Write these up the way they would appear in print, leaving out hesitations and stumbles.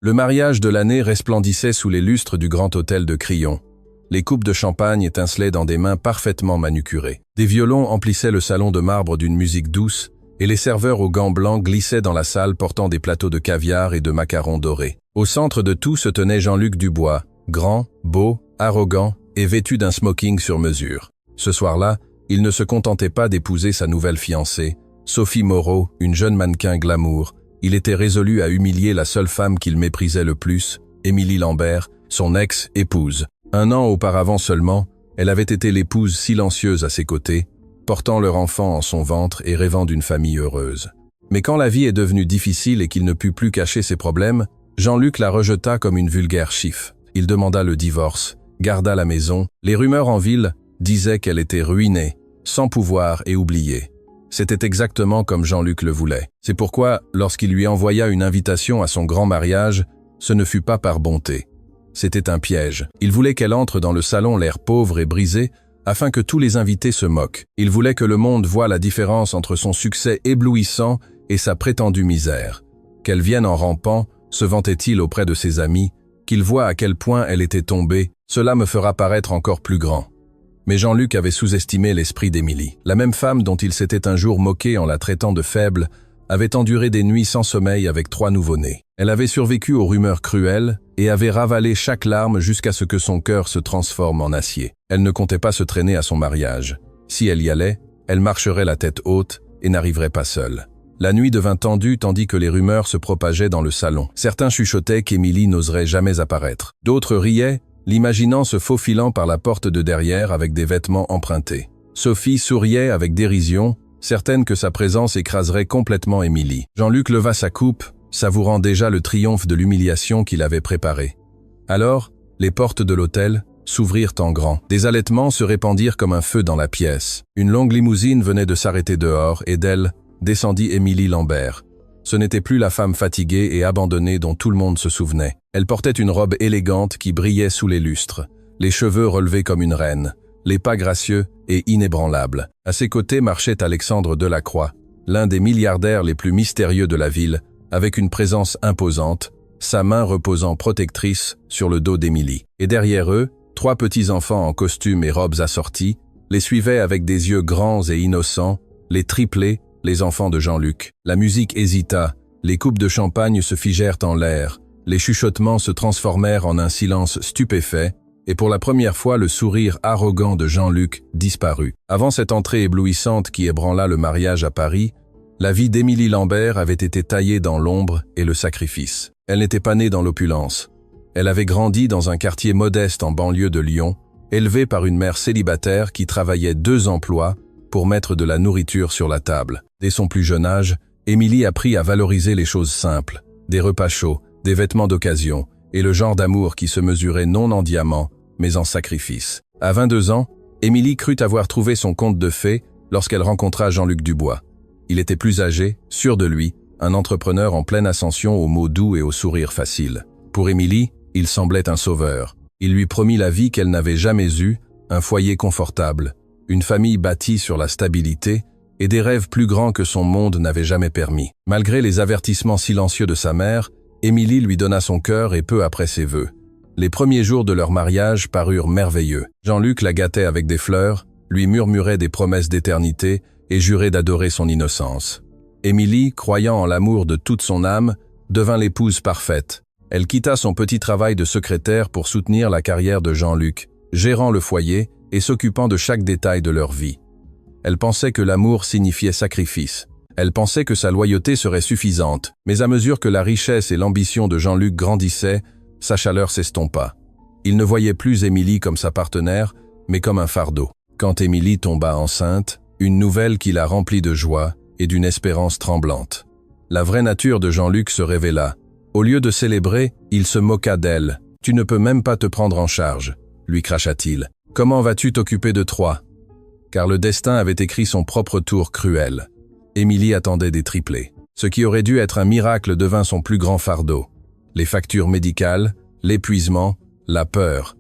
Le mariage de l'année resplendissait sous les lustres du grand hôtel de Crillon. Les coupes de champagne étincelaient dans des mains parfaitement manucurées. Des violons emplissaient le salon de marbre d'une musique douce, et les serveurs aux gants blancs glissaient dans la salle portant des plateaux de caviar et de macarons dorés. Au centre de tout se tenait Jean-Luc Dubois, grand, beau, arrogant et vêtu d'un smoking sur mesure. Ce soir-là, il ne se contentait pas d'épouser sa nouvelle fiancée, Sophie Moreau, une jeune mannequin glamour. Il était résolu à humilier la seule femme qu'il méprisait le plus, Émilie Lambert, son ex-épouse. 1 an auparavant seulement, elle avait été l'épouse silencieuse à ses côtés, portant leur enfant en son ventre et rêvant d'une famille heureuse. Mais quand la vie est devenue difficile et qu'il ne put plus cacher ses problèmes, Jean-Luc la rejeta comme une vulgaire chiffe. Il demanda le divorce, garda la maison. Les rumeurs en ville disaient qu'elle était ruinée, sans pouvoir et oubliée. C'était exactement comme Jean-Luc le voulait. C'est pourquoi, lorsqu'il lui envoya une invitation à son grand mariage, ce ne fut pas par bonté. C'était un piège. Il voulait qu'elle entre dans le salon l'air pauvre et brisé, afin que tous les invités se moquent. Il voulait que le monde voie la différence entre son succès éblouissant et sa prétendue misère. Qu'elle vienne en rampant, se vantait-il auprès de ses amis, qu'il voie à quel point elle était tombée, cela me fera paraître encore plus grand. Mais Jean-Luc avait sous-estimé l'esprit d'Émilie. La même femme dont il s'était un jour moqué en la traitant de faible, avait enduré des nuits sans sommeil avec 3 nouveau-nés. Elle avait survécu aux rumeurs cruelles et avait ravalé chaque larme jusqu'à ce que son cœur se transforme en acier. Elle ne comptait pas se traîner à son mariage. Si elle y allait, elle marcherait la tête haute et n'arriverait pas seule. La nuit devint tendue tandis que les rumeurs se propageaient dans le salon. Certains chuchotaient qu'Émilie n'oserait jamais apparaître. D'autres riaient, l'imaginant se faufilant par la porte de derrière avec des vêtements empruntés. Sophie souriait avec dérision, certaine que sa présence écraserait complètement Émilie. Jean-Luc leva sa coupe, savourant déjà le triomphe de l'humiliation qu'il avait préparé. Alors, les portes de l'hôtel s'ouvrirent en grand. Des halètements se répandirent comme un feu dans la pièce. Une longue limousine venait de s'arrêter dehors et d'elle descendit Émilie Lambert. Ce n'était plus la femme fatiguée et abandonnée dont tout le monde se souvenait. Elle portait une robe élégante qui brillait sous les lustres, les cheveux relevés comme une reine, les pas gracieux et inébranlables. À ses côtés marchait Alexandre Delacroix, l'un des milliardaires les plus mystérieux de la ville, avec une présence imposante, sa main reposant protectrice sur le dos d'Émilie. Et derrière eux, 3 petits enfants en costumes et robes assorties les suivaient avec des yeux grands et innocents, les triplés, les enfants de Jean-Luc. La musique hésita, les coupes de champagne se figèrent en l'air, les chuchotements se transformèrent en un silence stupéfait, et pour la première fois le sourire arrogant de Jean-Luc disparut. Avant cette entrée éblouissante qui ébranla le mariage à Paris, la vie d'Émilie Lambert avait été taillée dans l'ombre et le sacrifice. Elle n'était pas née dans l'opulence. Elle avait grandi dans un quartier modeste en banlieue de Lyon, élevée par une mère célibataire qui travaillait 2 emplois pour mettre de la nourriture sur la table. Dès son plus jeune âge, Émilie apprit à valoriser les choses simples, des repas chauds, des vêtements d'occasion, et le genre d'amour qui se mesurait non en diamants, mais en sacrifice. À 22 ans, Émilie crut avoir trouvé son conte de fées lorsqu'elle rencontra Jean-Luc Dubois. Il était plus âgé, sûr de lui, un entrepreneur en pleine ascension aux mots doux et au sourire facile. Pour Émilie, il semblait un sauveur. Il lui promit la vie qu'elle n'avait jamais eue, un foyer confortable, une famille bâtie sur la stabilité et des rêves plus grands que son monde n'avait jamais permis. Malgré les avertissements silencieux de sa mère, Émilie lui donna son cœur et peu après ses vœux. Les premiers jours de leur mariage parurent merveilleux. Jean-Luc la gâtait avec des fleurs, lui murmurait des promesses d'éternité et jurait d'adorer son innocence. Émilie, croyant en l'amour de toute son âme, devint l'épouse parfaite. Elle quitta son petit travail de secrétaire pour soutenir la carrière de Jean-Luc, gérant le foyer et s'occupant de chaque détail de leur vie. Elle pensait que l'amour signifiait sacrifice. Elle pensait que sa loyauté serait suffisante, mais à mesure que la richesse et l'ambition de Jean-Luc grandissaient, sa chaleur s'estompa. Il ne voyait plus Émilie comme sa partenaire, mais comme un fardeau. Quand Émilie tomba enceinte, une nouvelle qui la remplit de joie et d'une espérance tremblante. La vraie nature de Jean-Luc se révéla. Au lieu de célébrer, il se moqua d'elle. « Tu ne peux même pas te prendre en charge », lui cracha-t-il. « Comment vas-tu t'occuper de 3 ?» Car le destin avait écrit son propre tour cruel. Émilie attendait des triplés. Ce qui aurait dû être un miracle devint son plus grand fardeau. Les factures médicales, l'épuisement, la peur.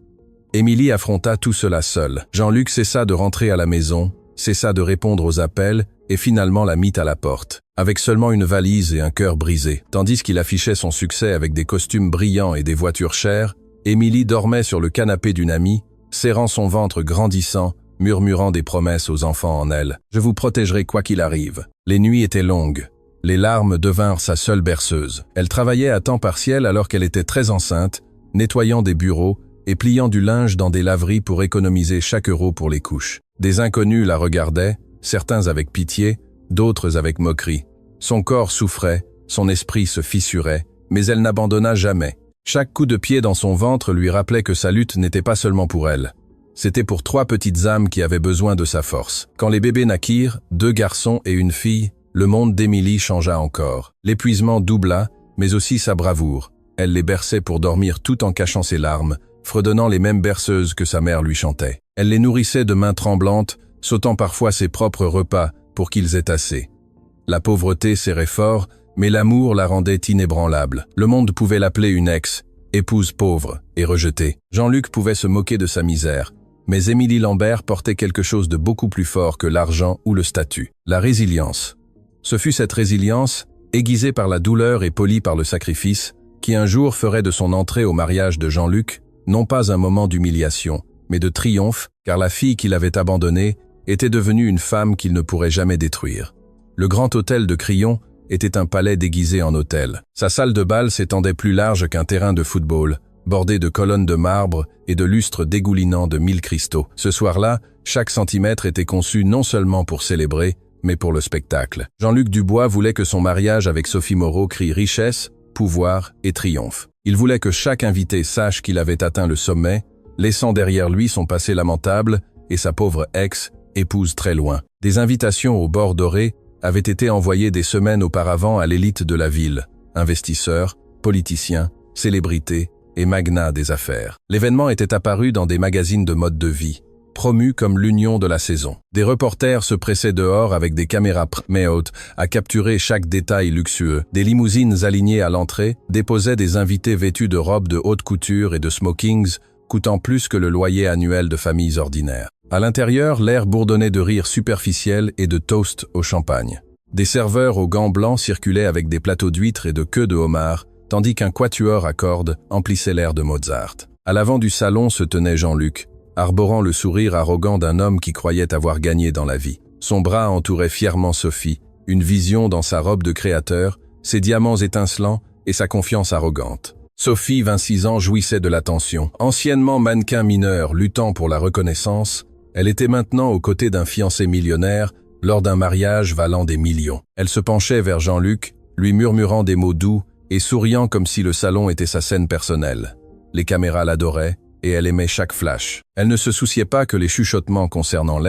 Émilie affronta tout cela seule. Jean-Luc cessa de rentrer à la maison, cessa de répondre aux appels et finalement la mit à la porte, avec seulement une valise et un cœur brisé. Tandis qu'il affichait son succès avec des costumes brillants et des voitures chères, Émilie dormait sur le canapé d'une amie, serrant son ventre grandissant, murmurant des promesses aux enfants en elle. « Je vous protégerai quoi qu'il arrive. » Les nuits étaient longues. Les larmes devinrent sa seule berceuse. Elle travaillait à temps partiel alors qu'elle était très enceinte, nettoyant des bureaux et pliant du linge dans des laveries pour économiser chaque euro pour les couches. Des inconnus la regardaient, certains avec pitié, d'autres avec moquerie. Son corps souffrait, son esprit se fissurait, mais elle n'abandonna jamais. Chaque coup de pied dans son ventre lui rappelait que sa lutte n'était pas seulement pour elle. C'était pour 3 petites âmes qui avaient besoin de sa force. Quand les bébés naquirent, 2 garçons et une fille, le monde d'Émilie changea encore. L'épuisement doubla, mais aussi sa bravoure. Elle les berçait pour dormir tout en cachant ses larmes, fredonnant les mêmes berceuses que sa mère lui chantait. Elle les nourrissait de mains tremblantes, sautant parfois ses propres repas pour qu'ils aient assez. La pauvreté serrait fort, mais l'amour la rendait inébranlable. Le monde pouvait l'appeler une épouse pauvre et rejetée. Jean-Luc pouvait se moquer de sa misère, mais Émilie Lambert portait quelque chose de beaucoup plus fort que l'argent ou le statut. La résilience. Ce fut cette résilience, aiguisée par la douleur et polie par le sacrifice, qui un jour ferait de son entrée au mariage de Jean-Luc, non pas un moment d'humiliation, mais de triomphe, car la fille qu'il avait abandonnée était devenue une femme qu'il ne pourrait jamais détruire. Le grand hôtel de Crillon était un palais déguisé en hôtel. Sa salle de bal s'étendait plus large qu'un terrain de football, bordé de colonnes de marbre et de lustres dégoulinants de 1000 cristaux. Ce soir-là, chaque centimètre était conçu non seulement pour célébrer, mais pour le spectacle. Jean-Luc Dubois voulait que son mariage avec Sophie Moreau crie richesse, pouvoir et triomphe. Il voulait que chaque invité sache qu'il avait atteint le sommet, laissant derrière lui son passé lamentable et sa pauvre épouse très loin. Des invitations au bord doré avaient été envoyées des semaines auparavant à l'élite de la ville, investisseurs, politiciens, célébrités et magnats des affaires. L'événement était apparu dans des magazines de mode de vie, promu comme l'union de la saison. Des reporters se pressaient dehors avec des caméras hautes à capturer chaque détail luxueux. Des limousines alignées à l'entrée déposaient des invités vêtus de robes de haute couture et de smokings, coûtant plus que le loyer annuel de familles ordinaires. À l'intérieur, l'air bourdonnait de rires superficiels et de toasts au champagne. Des serveurs aux gants blancs circulaient avec des plateaux d'huîtres et de queues de homard, tandis qu'un quatuor à cordes emplissait l'air de Mozart. À l'avant du salon se tenait Jean-Luc, arborant le sourire arrogant d'un homme qui croyait avoir gagné dans la vie. Son bras entourait fièrement Sophie, une vision dans sa robe de créateur, ses diamants étincelants et sa confiance arrogante. Sophie, 26 ans, jouissait de l'attention. Anciennement mannequin mineur luttant pour la reconnaissance, elle était maintenant aux côtés d'un fiancé millionnaire lors d'un mariage valant des millions. Elle se penchait vers Jean-Luc, lui murmurant des mots doux et souriant comme si le salon était sa scène personnelle. Les caméras l'adoraient et elle aimait chaque flash. Elle ne se souciait pas que les chuchotements concernant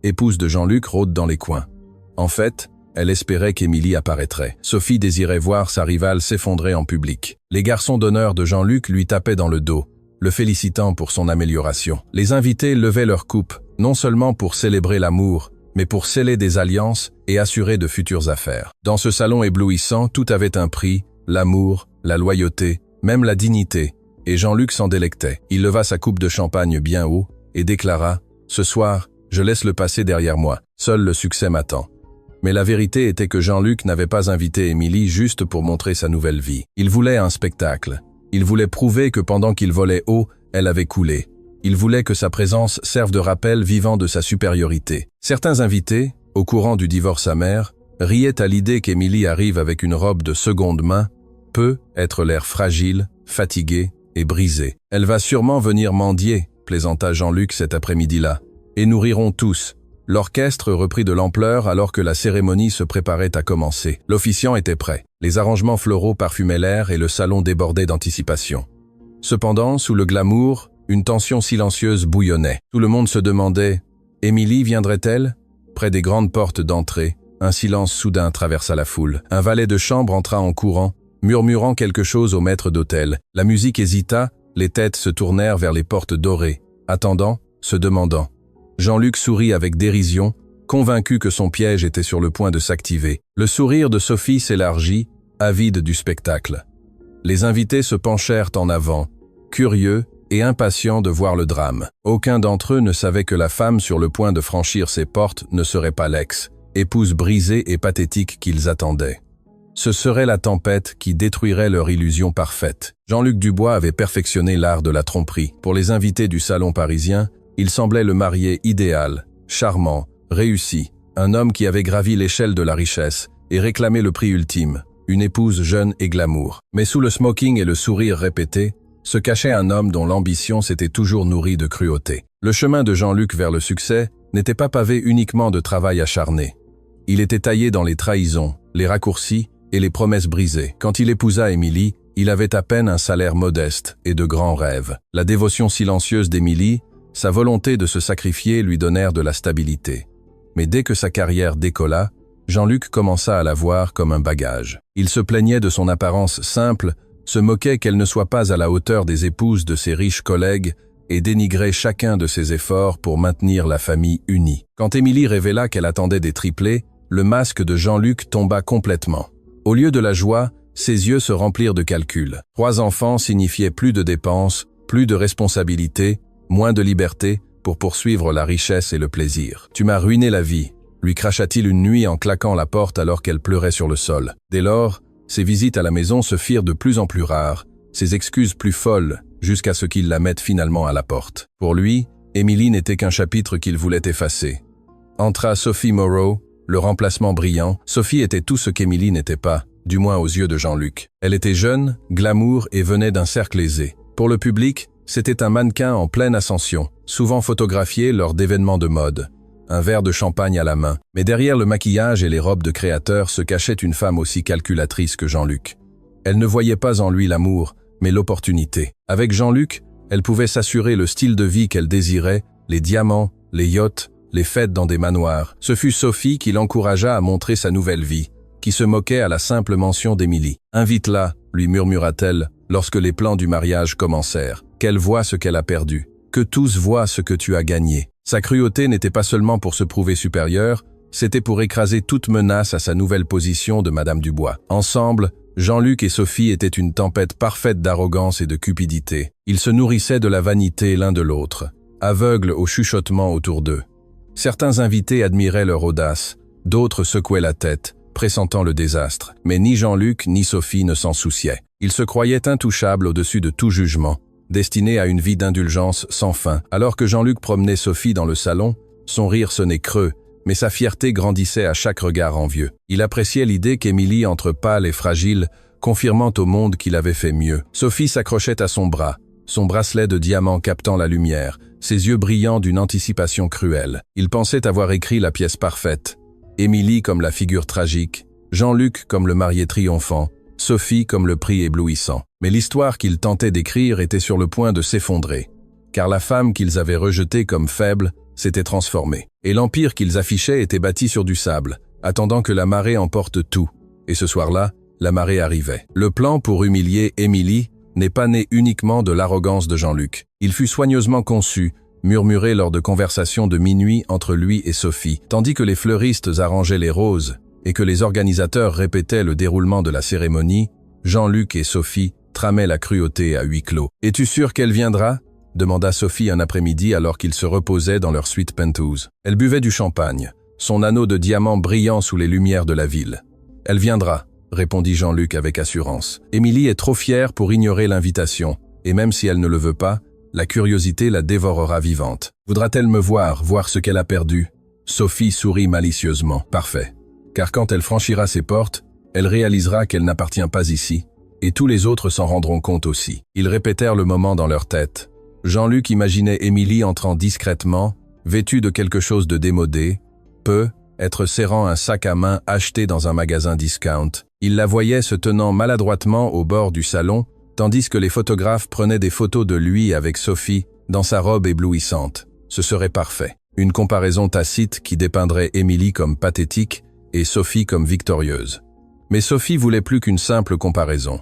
épouse de Jean-Luc, rôdent dans les coins. En fait, elle espérait qu'Émilie apparaîtrait. Sophie désirait voir sa rivale s'effondrer en public. Les garçons d'honneur de Jean-Luc lui tapaient dans le dos, le félicitant pour son amélioration. Les invités levaient leur coupe, non seulement pour célébrer l'amour, mais pour sceller des alliances et assurer de futures affaires. Dans ce salon éblouissant, tout avait un prix, l'amour, la loyauté, même la dignité, et Jean-Luc s'en délectait. Il leva sa coupe de champagne bien haut et déclara « Ce soir, je laisse le passé derrière moi, seul le succès m'attend ». Mais la vérité était que Jean-Luc n'avait pas invité Émilie juste pour montrer sa nouvelle vie. Il voulait un spectacle. Il voulait prouver que pendant qu'il volait haut, elle avait coulé. Il voulait que sa présence serve de rappel vivant de sa supériorité. Certains invités, au courant du divorce amer, riaient à l'idée qu'Émilie arrive avec une robe de seconde main, peut être l'air fragile, fatigué et brisé. « Elle va sûrement venir mendier », plaisanta Jean-Luc cet après-midi-là. « Et nous rirons tous. » L'orchestre reprit de l'ampleur alors que la cérémonie se préparait à commencer. L'officiant était prêt. Les arrangements floraux parfumaient l'air et le salon débordait d'anticipation. Cependant, sous le glamour, une tension silencieuse bouillonnait. Tout le monde se demandait « Émilie viendrait-elle » Près des grandes portes d'entrée, un silence soudain traversa la foule. Un valet de chambre entra en courant, murmurant quelque chose au maître d'hôtel. La musique hésita, les têtes se tournèrent vers les portes dorées, attendant, se demandant. Jean-Luc sourit avec dérision, convaincu que son piège était sur le point de s'activer. Le sourire de Sophie s'élargit, avide du spectacle. Les invités se penchèrent en avant, curieux et impatients de voir le drame. Aucun d'entre eux ne savait que la femme sur le point de franchir ses portes ne serait pas épouse brisée et pathétique qu'ils attendaient. Ce serait la tempête qui détruirait leur illusion parfaite. Jean-Luc Dubois avait perfectionné l'art de la tromperie. Pour les invités du salon parisien, il semblait le marié idéal, charmant, réussi, un homme qui avait gravi l'échelle de la richesse et réclamé le prix ultime, une épouse jeune et glamour. Mais sous le smoking et le sourire répété, se cachait un homme dont l'ambition s'était toujours nourrie de cruauté. Le chemin de Jean-Luc vers le succès n'était pas pavé uniquement de travail acharné. Il était taillé dans les trahisons, les raccourcis et les promesses brisées. Quand il épousa Émilie, il avait à peine un salaire modeste et de grands rêves. La dévotion silencieuse d'Émilie, sa volonté de se sacrifier lui donnèrent de la stabilité. Mais dès que sa carrière décolla, Jean-Luc commença à la voir comme un bagage. Il se plaignait de son apparence simple, se moquait qu'elle ne soit pas à la hauteur des épouses de ses riches collègues et dénigrait chacun de ses efforts pour maintenir la famille unie. Quand Émilie révéla qu'elle attendait des triplés, le masque de Jean-Luc tomba complètement. Au lieu de la joie, ses yeux se remplirent de calculs. 3 enfants signifiaient plus de dépenses, plus de responsabilités, moins de liberté pour poursuivre la richesse et le plaisir. « Tu m'as ruiné la vie », lui cracha-t-il une nuit en claquant la porte alors qu'elle pleurait sur le sol. Dès lors, ses visites à la maison se firent de plus en plus rares, ses excuses plus folles, jusqu'à ce qu'il la mette finalement à la porte. Pour lui, Émilie n'était qu'un chapitre qu'il voulait effacer. Entra Sophie Moreau, le remplacement brillant. Sophie était tout ce qu'Émilie n'était pas, du moins aux yeux de Jean-Luc. Elle était jeune, glamour et venait d'un cercle aisé. Pour le public, c'était un mannequin en pleine ascension, souvent photographié lors d'événements de mode. Un verre de champagne à la main. Mais derrière le maquillage et les robes de créateur se cachait une femme aussi calculatrice que Jean-Luc. Elle ne voyait pas en lui l'amour, mais l'opportunité. Avec Jean-Luc, elle pouvait s'assurer le style de vie qu'elle désirait, les diamants, les yachts, les fêtes dans des manoirs. Ce fut Sophie qui l'encouragea à montrer sa nouvelle vie, qui se moquait à la simple mention d'Émilie. « Invite-la », lui murmura-t-elle, lorsque les plans du mariage commencèrent. « Qu'elle voie ce qu'elle a perdu. Que tous voient ce que tu as gagné. » Sa cruauté n'était pas seulement pour se prouver supérieure, c'était pour écraser toute menace à sa nouvelle position de Madame Dubois. Ensemble, Jean-Luc et Sophie étaient une tempête parfaite d'arrogance et de cupidité. Ils se nourrissaient de la vanité l'un de l'autre, aveugles au chuchotement autour d'eux. Certains invités admiraient leur audace, d'autres secouaient la tête, pressentant le désastre. Mais ni Jean-Luc ni Sophie ne s'en souciaient. Ils se croyaient intouchables au-dessus de tout jugement, destinés à une vie d'indulgence sans fin. Alors que Jean-Luc promenait Sophie dans le salon, son rire sonnait creux, mais sa fierté grandissait à chaque regard envieux. Il appréciait l'idée qu'Émilie entre pâle et fragile, confirmant au monde qu'il avait fait mieux. Sophie s'accrochait à son bras, son bracelet de diamant captant la lumière, ses yeux brillants d'une anticipation cruelle. Il pensait avoir écrit la pièce parfaite. Émilie comme la figure tragique, Jean-Luc comme le marié triomphant, Sophie comme le prix éblouissant. Mais l'histoire qu'il tentait d'écrire était sur le point de s'effondrer, car la femme qu'ils avaient rejetée comme faible s'était transformée. Et l'empire qu'ils affichaient était bâti sur du sable, attendant que la marée emporte tout. Et ce soir-là, la marée arrivait. Le plan pour humilier Émilie n'est pas né uniquement de l'arrogance de Jean-Luc. Il fut soigneusement conçu, murmuré lors de conversations de minuit entre lui et Sophie, tandis que les fleuristes arrangeaient les roses et que les organisateurs répétaient le déroulement de la cérémonie, Jean-Luc et Sophie tramaient la cruauté à huis clos. « Es-tu sûr qu'elle viendra ?» demanda Sophie un après-midi alors qu'ils se reposaient dans leur suite penthouse. Elle buvait du champagne, son anneau de diamant brillant sous les lumières de la ville. « Elle viendra », répondit Jean-Luc avec assurance. Émilie est trop fière pour ignorer l'invitation, et même si elle ne le veut pas, la curiosité la dévorera vivante. Voudra-t-elle me voir ce qu'elle a perdu? Sophie sourit malicieusement. Parfait. Car quand elle franchira ses portes, elle réalisera qu'elle n'appartient pas ici, et tous les autres s'en rendront compte aussi. Ils répétèrent le moment dans leur tête. Jean-Luc imaginait Émilie entrant discrètement, vêtue de quelque chose de démodé, être serrant un sac à main acheté dans un magasin discount. Il la voyait se tenant maladroitement au bord du salon, tandis que les photographes prenaient des photos de lui avec Sophie dans sa robe éblouissante. Ce serait parfait. Une comparaison tacite qui dépeindrait Émilie comme pathétique et Sophie comme victorieuse. Mais Sophie voulait plus qu'une simple comparaison.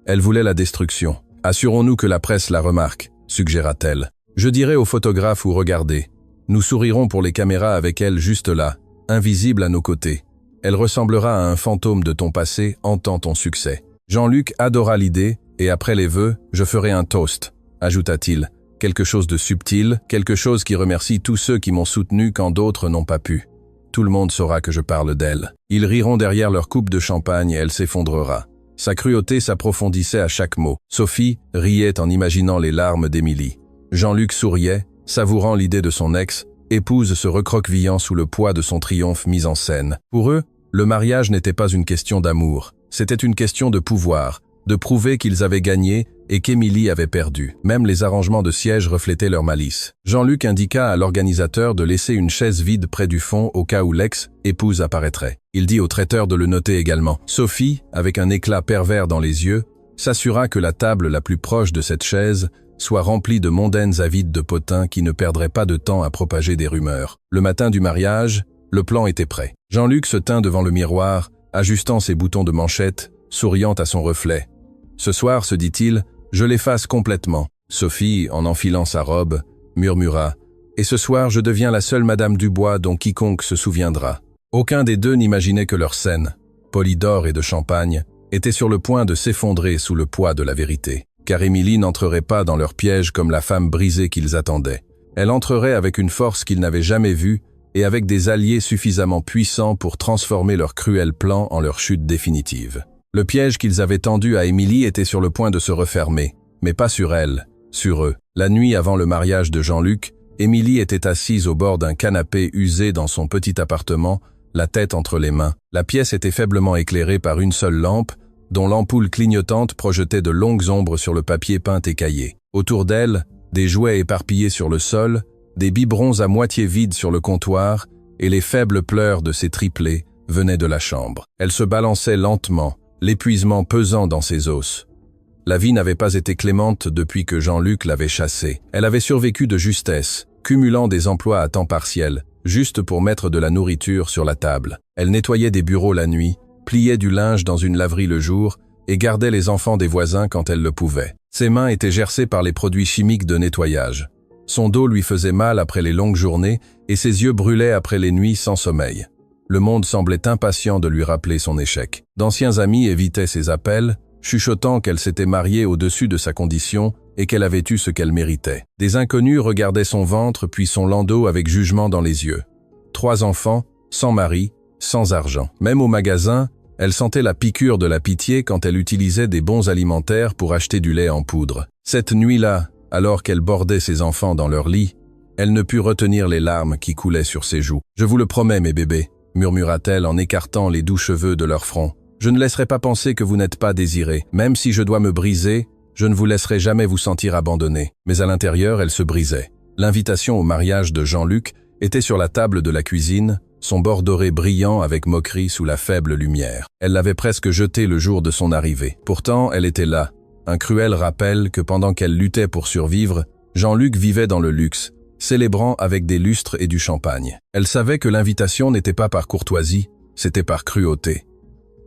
Elle voulait la destruction. « Assurons-nous que la presse la remarque », suggéra-t-elle. « Je dirai aux photographes où regarder. Nous sourirons pour les caméras avec elle juste là, invisible à nos côtés. Elle ressemblera à un fantôme de ton passé hantant ton succès. » Jean-Luc adora l'idée, et après les vœux, je ferai un toast, ajouta-t-il. Quelque chose de subtil, quelque chose qui remercie tous ceux qui m'ont soutenu quand d'autres n'ont pas pu. tout le monde saura que je parle d'elle. Ils riront derrière leur coupe de champagne et elle s'effondrera. » Sa cruauté s'approfondissait à chaque mot. Sophie riait en imaginant les larmes d'Émilie. Jean-Luc souriait, savourant l'idée de son ex-épouse se recroquevillant sous le poids de son triomphe mis en scène. Pour eux, le mariage n'était pas une question d'amour, c'était une question de pouvoir, de prouver qu'ils avaient gagné et qu'Émilie avait perdu. Même les arrangements de sièges reflétaient leur malice. Jean-Luc indiqua à l'organisateur de laisser une chaise vide près du fond au cas où l'ex-épouse apparaîtrait. Il dit au traiteur de le noter également. Sophie, avec un éclat pervers dans les yeux, s'assura que la table la plus proche de cette chaise soit remplie de mondaines avides de potins qui ne perdraient pas de temps à propager des rumeurs. Le matin du mariage, le plan était prêt. Jean-Luc se tint devant le miroir, ajustant ses boutons de manchette, souriant à son reflet. « Ce soir, se dit-il, je l'efface complètement. » Sophie, en enfilant sa robe, murmura « Et ce soir, je deviens la seule Madame Dubois dont quiconque se souviendra. » Aucun des deux n'imaginait que leur scène, polie d'or et de champagne, était sur le point de s'effondrer sous le poids de la vérité. Car Émilie n'entrerait pas dans leur piège comme la femme brisée qu'ils attendaient. Elle entrerait avec une force qu'ils n'avaient jamais vue et avec des alliés suffisamment puissants pour transformer leur cruel plan en leur chute définitive. Le piège qu'ils avaient tendu à Émilie était sur le point de se refermer, mais pas sur elle, sur eux. La nuit avant le mariage de Jean-Luc, Émilie était assise au bord d'un canapé usé dans son petit appartement, la tête entre les mains. La pièce était faiblement éclairée par une seule lampe, dont l'ampoule clignotante projetait de longues ombres sur le papier peint écaillé. Autour d'elle, des jouets éparpillés sur le sol, des biberons à moitié vides sur le comptoir, et les faibles pleurs de ses triplés venaient de la chambre. Elle se balançait lentement, l'épuisement pesant dans ses os. La vie n'avait pas été clémente depuis que Jean-Luc l'avait chassée. Elle avait survécu de justesse, cumulant des emplois à temps partiel, juste pour mettre de la nourriture sur la table. Elle nettoyait des bureaux la nuit, pliait du linge dans une laverie le jour et gardait les enfants des voisins quand elle le pouvait. Ses mains étaient gercées par les produits chimiques de nettoyage. Son dos lui faisait mal après les longues journées et ses yeux brûlaient après les nuits sans sommeil. Le monde semblait impatient de lui rappeler son échec. D'anciens amis évitaient ses appels, chuchotant qu'elle s'était mariée au-dessus de sa condition et qu'elle avait eu ce qu'elle méritait. Des inconnus regardaient son ventre puis son landau avec jugement dans les yeux. 3 enfants, sans mari, sans argent. Même au magasin, elle sentait la piqûre de la pitié quand elle utilisait des bons alimentaires pour acheter du lait en poudre. Cette nuit-là, alors qu'elle bordait ses enfants dans leur lit, elle ne put retenir les larmes qui coulaient sur ses joues. « Je vous le promets, mes bébés, » murmura-t-elle en écartant les doux cheveux de leur front. « Je ne laisserai pas penser que vous n'êtes pas désirés. Même si je dois me briser, je ne vous laisserai jamais vous sentir abandonnés. » Mais à l'intérieur, elle se brisait. L'invitation au mariage de Jean-Luc était sur la table de la cuisine, son bord doré brillant avec moquerie sous la faible lumière. Elle l'avait presque jeté le jour de son arrivée. Pourtant, elle était là. Un cruel rappel que pendant qu'elle luttait pour survivre, Jean-Luc vivait dans le luxe, célébrant avec des lustres et du champagne. Elle savait que l'invitation n'était pas par courtoisie, c'était par cruauté.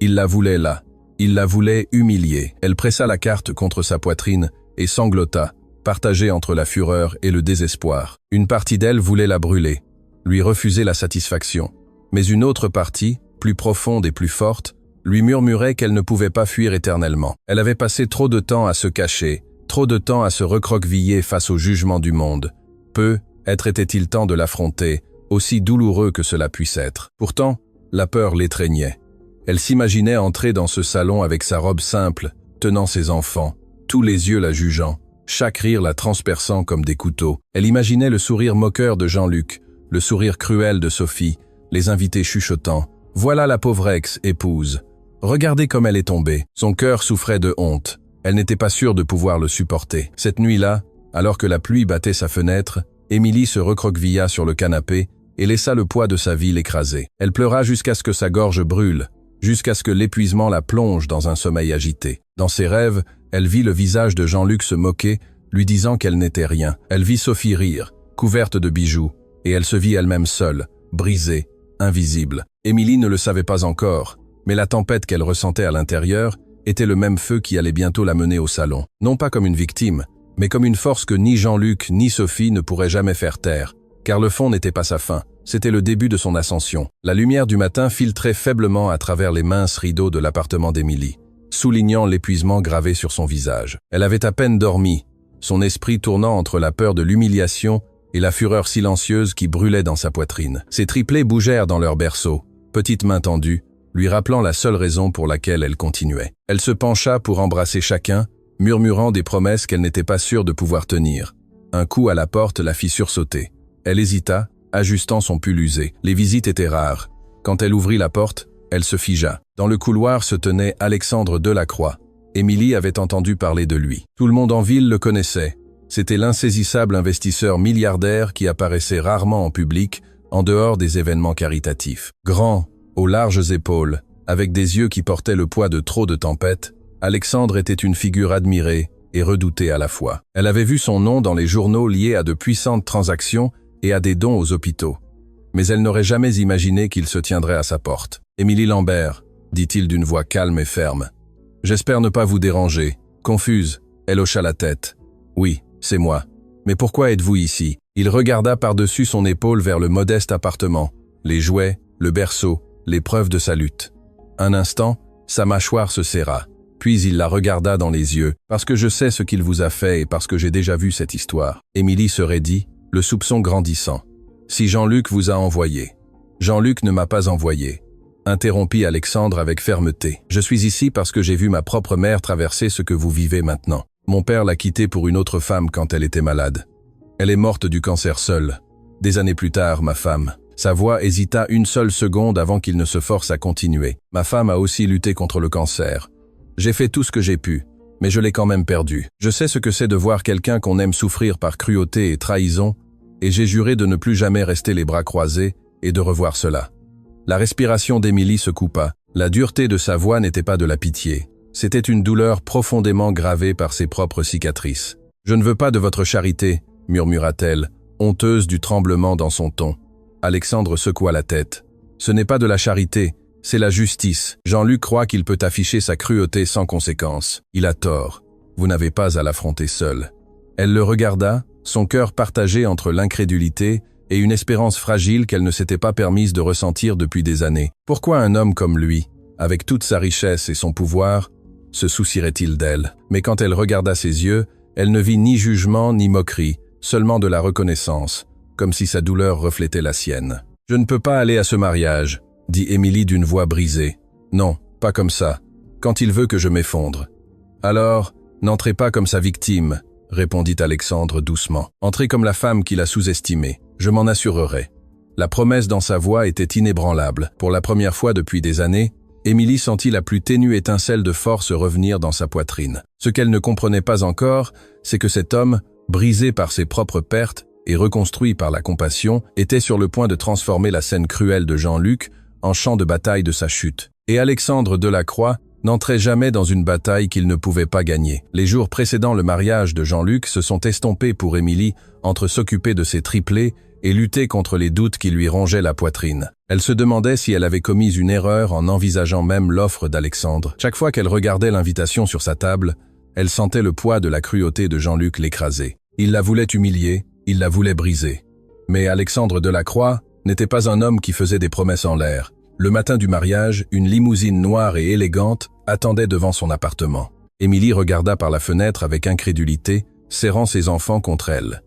Il la voulait là. Il la voulait humilier. Elle pressa la carte contre sa poitrine et sanglota, partagée entre la fureur et le désespoir. Une partie d'elle voulait la brûler, lui refuser la satisfaction. Mais une autre partie, plus profonde et plus forte, lui murmurait qu'elle ne pouvait pas fuir éternellement. Elle avait passé trop de temps à se cacher, trop de temps à se recroqueviller face au jugement du monde. Peut-être était-il temps de l'affronter, aussi douloureux que cela puisse être. Pourtant, la peur l'étreignait. Elle s'imaginait entrer dans ce salon avec sa robe simple, tenant ses enfants, tous les yeux la jugeant, chaque rire la transperçant comme des couteaux. Elle imaginait le sourire moqueur de Jean-Luc, le sourire cruel de Sophie, les invités chuchotant « Voilà la pauvre ex-épouse. Regardez comme elle est tombée. » Son cœur souffrait de honte. Elle n'était pas sûre de pouvoir le supporter. Cette nuit-là, alors que la pluie battait sa fenêtre, Émilie se recroquevilla sur le canapé et laissa le poids de sa vie l'écraser. Elle pleura jusqu'à ce que sa gorge brûle, jusqu'à ce que l'épuisement la plonge dans un sommeil agité. Dans ses rêves, elle vit le visage de Jean-Luc se moquer, lui disant qu'elle n'était rien. Elle vit Sophie rire, couverte de bijoux, et elle se vit elle-même seule, brisée, invisible. Émilie ne le savait pas encore, mais la tempête qu'elle ressentait à l'intérieur était le même feu qui allait bientôt la mener au salon. Non pas comme une victime, mais comme une force que ni Jean-Luc ni Sophie ne pourraient jamais faire taire, car le fond n'était pas sa fin, c'était le début de son ascension. La lumière du matin filtrait faiblement à travers les minces rideaux de l'appartement d'Émilie, soulignant l'épuisement gravé sur son visage. Elle avait à peine dormi, son esprit tournant entre la peur de l'humiliation et la fureur silencieuse qui brûlait dans sa poitrine. Ses triplés bougèrent dans leur berceau, petites mains tendues, lui rappelant la seule raison pour laquelle elle continuait. Elle se pencha pour embrasser chacun, murmurant des promesses qu'elle n'était pas sûre de pouvoir tenir. Un coup à la porte la fit sursauter. Elle hésita, ajustant son pull usé. Les visites étaient rares. Quand elle ouvrit la porte, elle se figea. Dans le couloir se tenait Alexandre Delacroix. Émilie avait entendu parler de lui. Tout le monde en ville le connaissait. C'était l'insaisissable investisseur milliardaire qui apparaissait rarement en public, en dehors des événements caritatifs. Grand, aux larges épaules, avec des yeux qui portaient le poids de trop de tempêtes, Alexandre était une figure admirée et redoutée à la fois. Elle avait vu son nom dans les journaux liés à de puissantes transactions et à des dons aux hôpitaux. Mais elle n'aurait jamais imaginé qu'il se tiendrait à sa porte. « Émilie Lambert », dit-il d'une voix calme et ferme. « J'espère ne pas vous déranger. » Confuse, elle hocha la tête. « Oui, c'est moi. Mais pourquoi êtes-vous ici ?» Il regarda par-dessus son épaule vers le modeste appartement, les jouets, le berceau, les preuves de sa lutte. Un instant, sa mâchoire se serra. Puis il la regarda dans les yeux. « Parce que je sais ce qu'il vous a fait et parce que j'ai déjà vu cette histoire. » Émilie se raidit, le soupçon grandissant. « Si Jean-Luc vous a envoyé. »« Jean-Luc ne m'a pas envoyé. » Interrompit Alexandre avec fermeté. « Je suis ici parce que j'ai vu ma propre mère traverser ce que vous vivez maintenant. Mon père l'a quittée pour une autre femme quand elle était malade. Elle est morte du cancer seule. Des années plus tard, ma femme. » Sa voix hésita une seule seconde avant qu'il ne se force à continuer. « Ma femme a aussi lutté contre le cancer. J'ai fait tout ce que j'ai pu, mais je l'ai quand même perdu. Je sais ce que c'est de voir quelqu'un qu'on aime souffrir par cruauté et trahison, et j'ai juré de ne plus jamais rester les bras croisés et de revoir cela. » La respiration d'Émilie se coupa. La dureté de sa voix n'était pas de la pitié. C'était une douleur profondément gravée par ses propres cicatrices. « Je ne veux pas de votre charité, » murmura-t-elle, honteuse du tremblement dans son ton. Alexandre secoua la tête. « Ce n'est pas de la charité, c'est la justice. Jean-Luc croit qu'il peut afficher sa cruauté sans conséquence. Il a tort. Vous n'avez pas à l'affronter seul. » Elle le regarda, son cœur partagé entre l'incrédulité et une espérance fragile qu'elle ne s'était pas permise de ressentir depuis des années. Pourquoi un homme comme lui, avec toute sa richesse et son pouvoir, se soucierait-il d'elle? Mais quand elle regarda ses yeux, elle ne vit ni jugement ni moquerie, seulement de la reconnaissance, comme si sa douleur reflétait la sienne. « Je ne peux pas aller à ce mariage, » dit Émilie d'une voix brisée. « Non, pas comme ça, quand il veut que je m'effondre. »« Alors, n'entrez pas comme sa victime, » répondit Alexandre doucement. « Entrez comme la femme qu'il a sous-estimée. Je m'en assurerai. » La promesse dans sa voix était inébranlable. Pour la première fois depuis des années, Émilie sentit la plus ténue étincelle de force revenir dans sa poitrine. Ce qu'elle ne comprenait pas encore, c'est que cet homme, brisé par ses propres pertes et reconstruit par la compassion, était sur le point de transformer la scène cruelle de Jean-Luc en champ de bataille de sa chute. Et Alexandre Delacroix n'entrait jamais dans une bataille qu'il ne pouvait pas gagner. Les jours précédant le mariage de Jean-Luc se sont estompés pour Émilie entre s'occuper de ses triplés et lutter contre les doutes qui lui rongeaient la poitrine. Elle se demandait si elle avait commis une erreur en envisageant même l'offre d'Alexandre. Chaque fois qu'elle regardait l'invitation sur sa table, elle sentait le poids de la cruauté de Jean-Luc l'écraser. Il la voulait humilier, il la voulait briser. Mais Alexandre Delacroix n'était pas un homme qui faisait des promesses en l'air. Le matin du mariage, une limousine noire et élégante attendait devant son appartement. Émilie regarda par la fenêtre avec incrédulité, serrant ses enfants contre elle.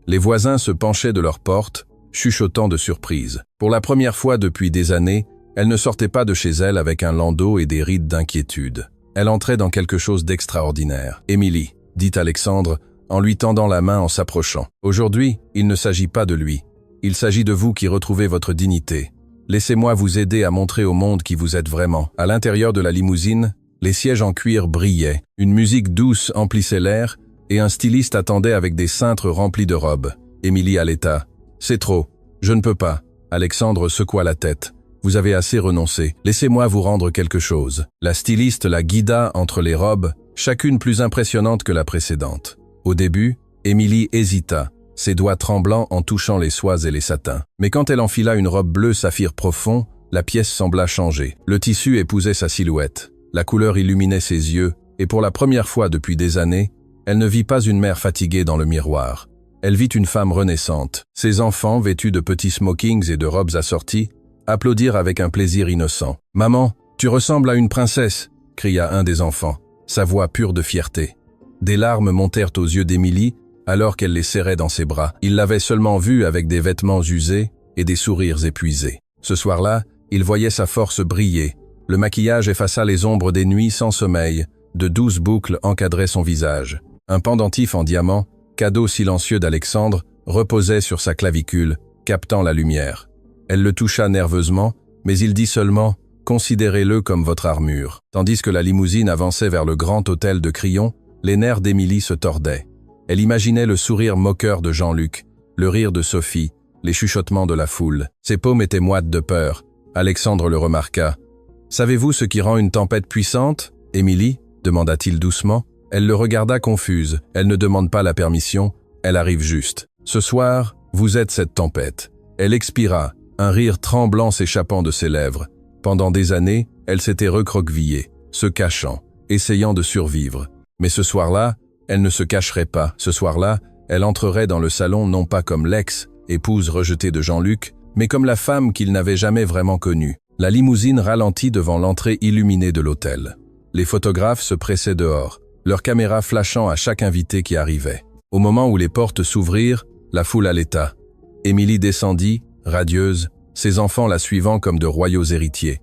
Les voisins se penchaient de leur porte, chuchotant de surprise. Pour la première fois depuis des années, elle ne sortait pas de chez elle avec un landau et des rides d'inquiétude. Elle entrait dans quelque chose d'extraordinaire. « Émilie », dit Alexandre, en lui tendant la main en s'approchant. « Aujourd'hui, il ne s'agit pas de lui. Il s'agit de vous qui retrouvez votre dignité. Laissez-moi vous aider à montrer au monde qui vous êtes vraiment. » À l'intérieur de la limousine, les sièges en cuir brillaient. Une musique douce emplissait l'air, et un styliste attendait avec des cintres remplis de robes. Émilie haleta. « C'est trop. Je ne peux pas. » Alexandre secoua la tête. « Vous avez assez renoncé. Laissez-moi vous rendre quelque chose. » La styliste la guida entre les robes, chacune plus impressionnante que la précédente. Au début, Émilie hésita, ses doigts tremblants en touchant les soies et les satins. Mais quand elle enfila une robe bleu saphir profond, la pièce sembla changer. Le tissu épousait sa silhouette. La couleur illuminait ses yeux, et pour la première fois depuis des années, elle ne vit pas une mère fatiguée dans le miroir. Elle vit une femme renaissante. Ses enfants, vêtus de petits smokings et de robes assorties, applaudirent avec un plaisir innocent. « Maman, tu ressembles à une princesse !» cria un des enfants, sa voix pure de fierté. Des larmes montèrent aux yeux d'Émilie, alors qu'elle les serrait dans ses bras. Il l'avait seulement vue avec des vêtements usés et des sourires épuisés. Ce soir-là, il voyait sa force briller. Le maquillage effaça les ombres des nuits sans sommeil. De douces boucles encadraient son visage. Un pendentif en diamant, cadeau silencieux d'Alexandre, reposait sur sa clavicule, captant la lumière. Elle le toucha nerveusement, mais il dit seulement « Considérez-le comme votre armure ». Tandis que la limousine avançait vers le grand hôtel de Crillon, les nerfs d'Émilie se tordaient. Elle imaginait le sourire moqueur de Jean-Luc, le rire de Sophie, les chuchotements de la foule. Ses paumes étaient moites de peur. Alexandre le remarqua. « Savez-vous ce qui rend une tempête puissante, Émilie » demanda-t-il doucement. Elle le regarda confuse. Elle ne demande pas la permission, elle arrive juste. « Ce soir, vous êtes cette tempête. » Elle expira, un rire tremblant s'échappant de ses lèvres. Pendant des années, elle s'était recroquevillée, se cachant, essayant de survivre. Mais ce soir-là, elle ne se cacherait pas. Ce soir-là, elle entrerait dans le salon non pas comme l'ex, épouse rejetée de Jean-Luc, mais comme la femme qu'il n'avait jamais vraiment connue. La limousine ralentit devant l'entrée illuminée de l'hôtel. Les photographes se pressaient dehors, leurs caméras flashant à chaque invité qui arrivait. Au moment où les portes s'ouvrirent, la foule allaita. Émilie descendit, radieuse, ses enfants la suivant comme de royaux héritiers.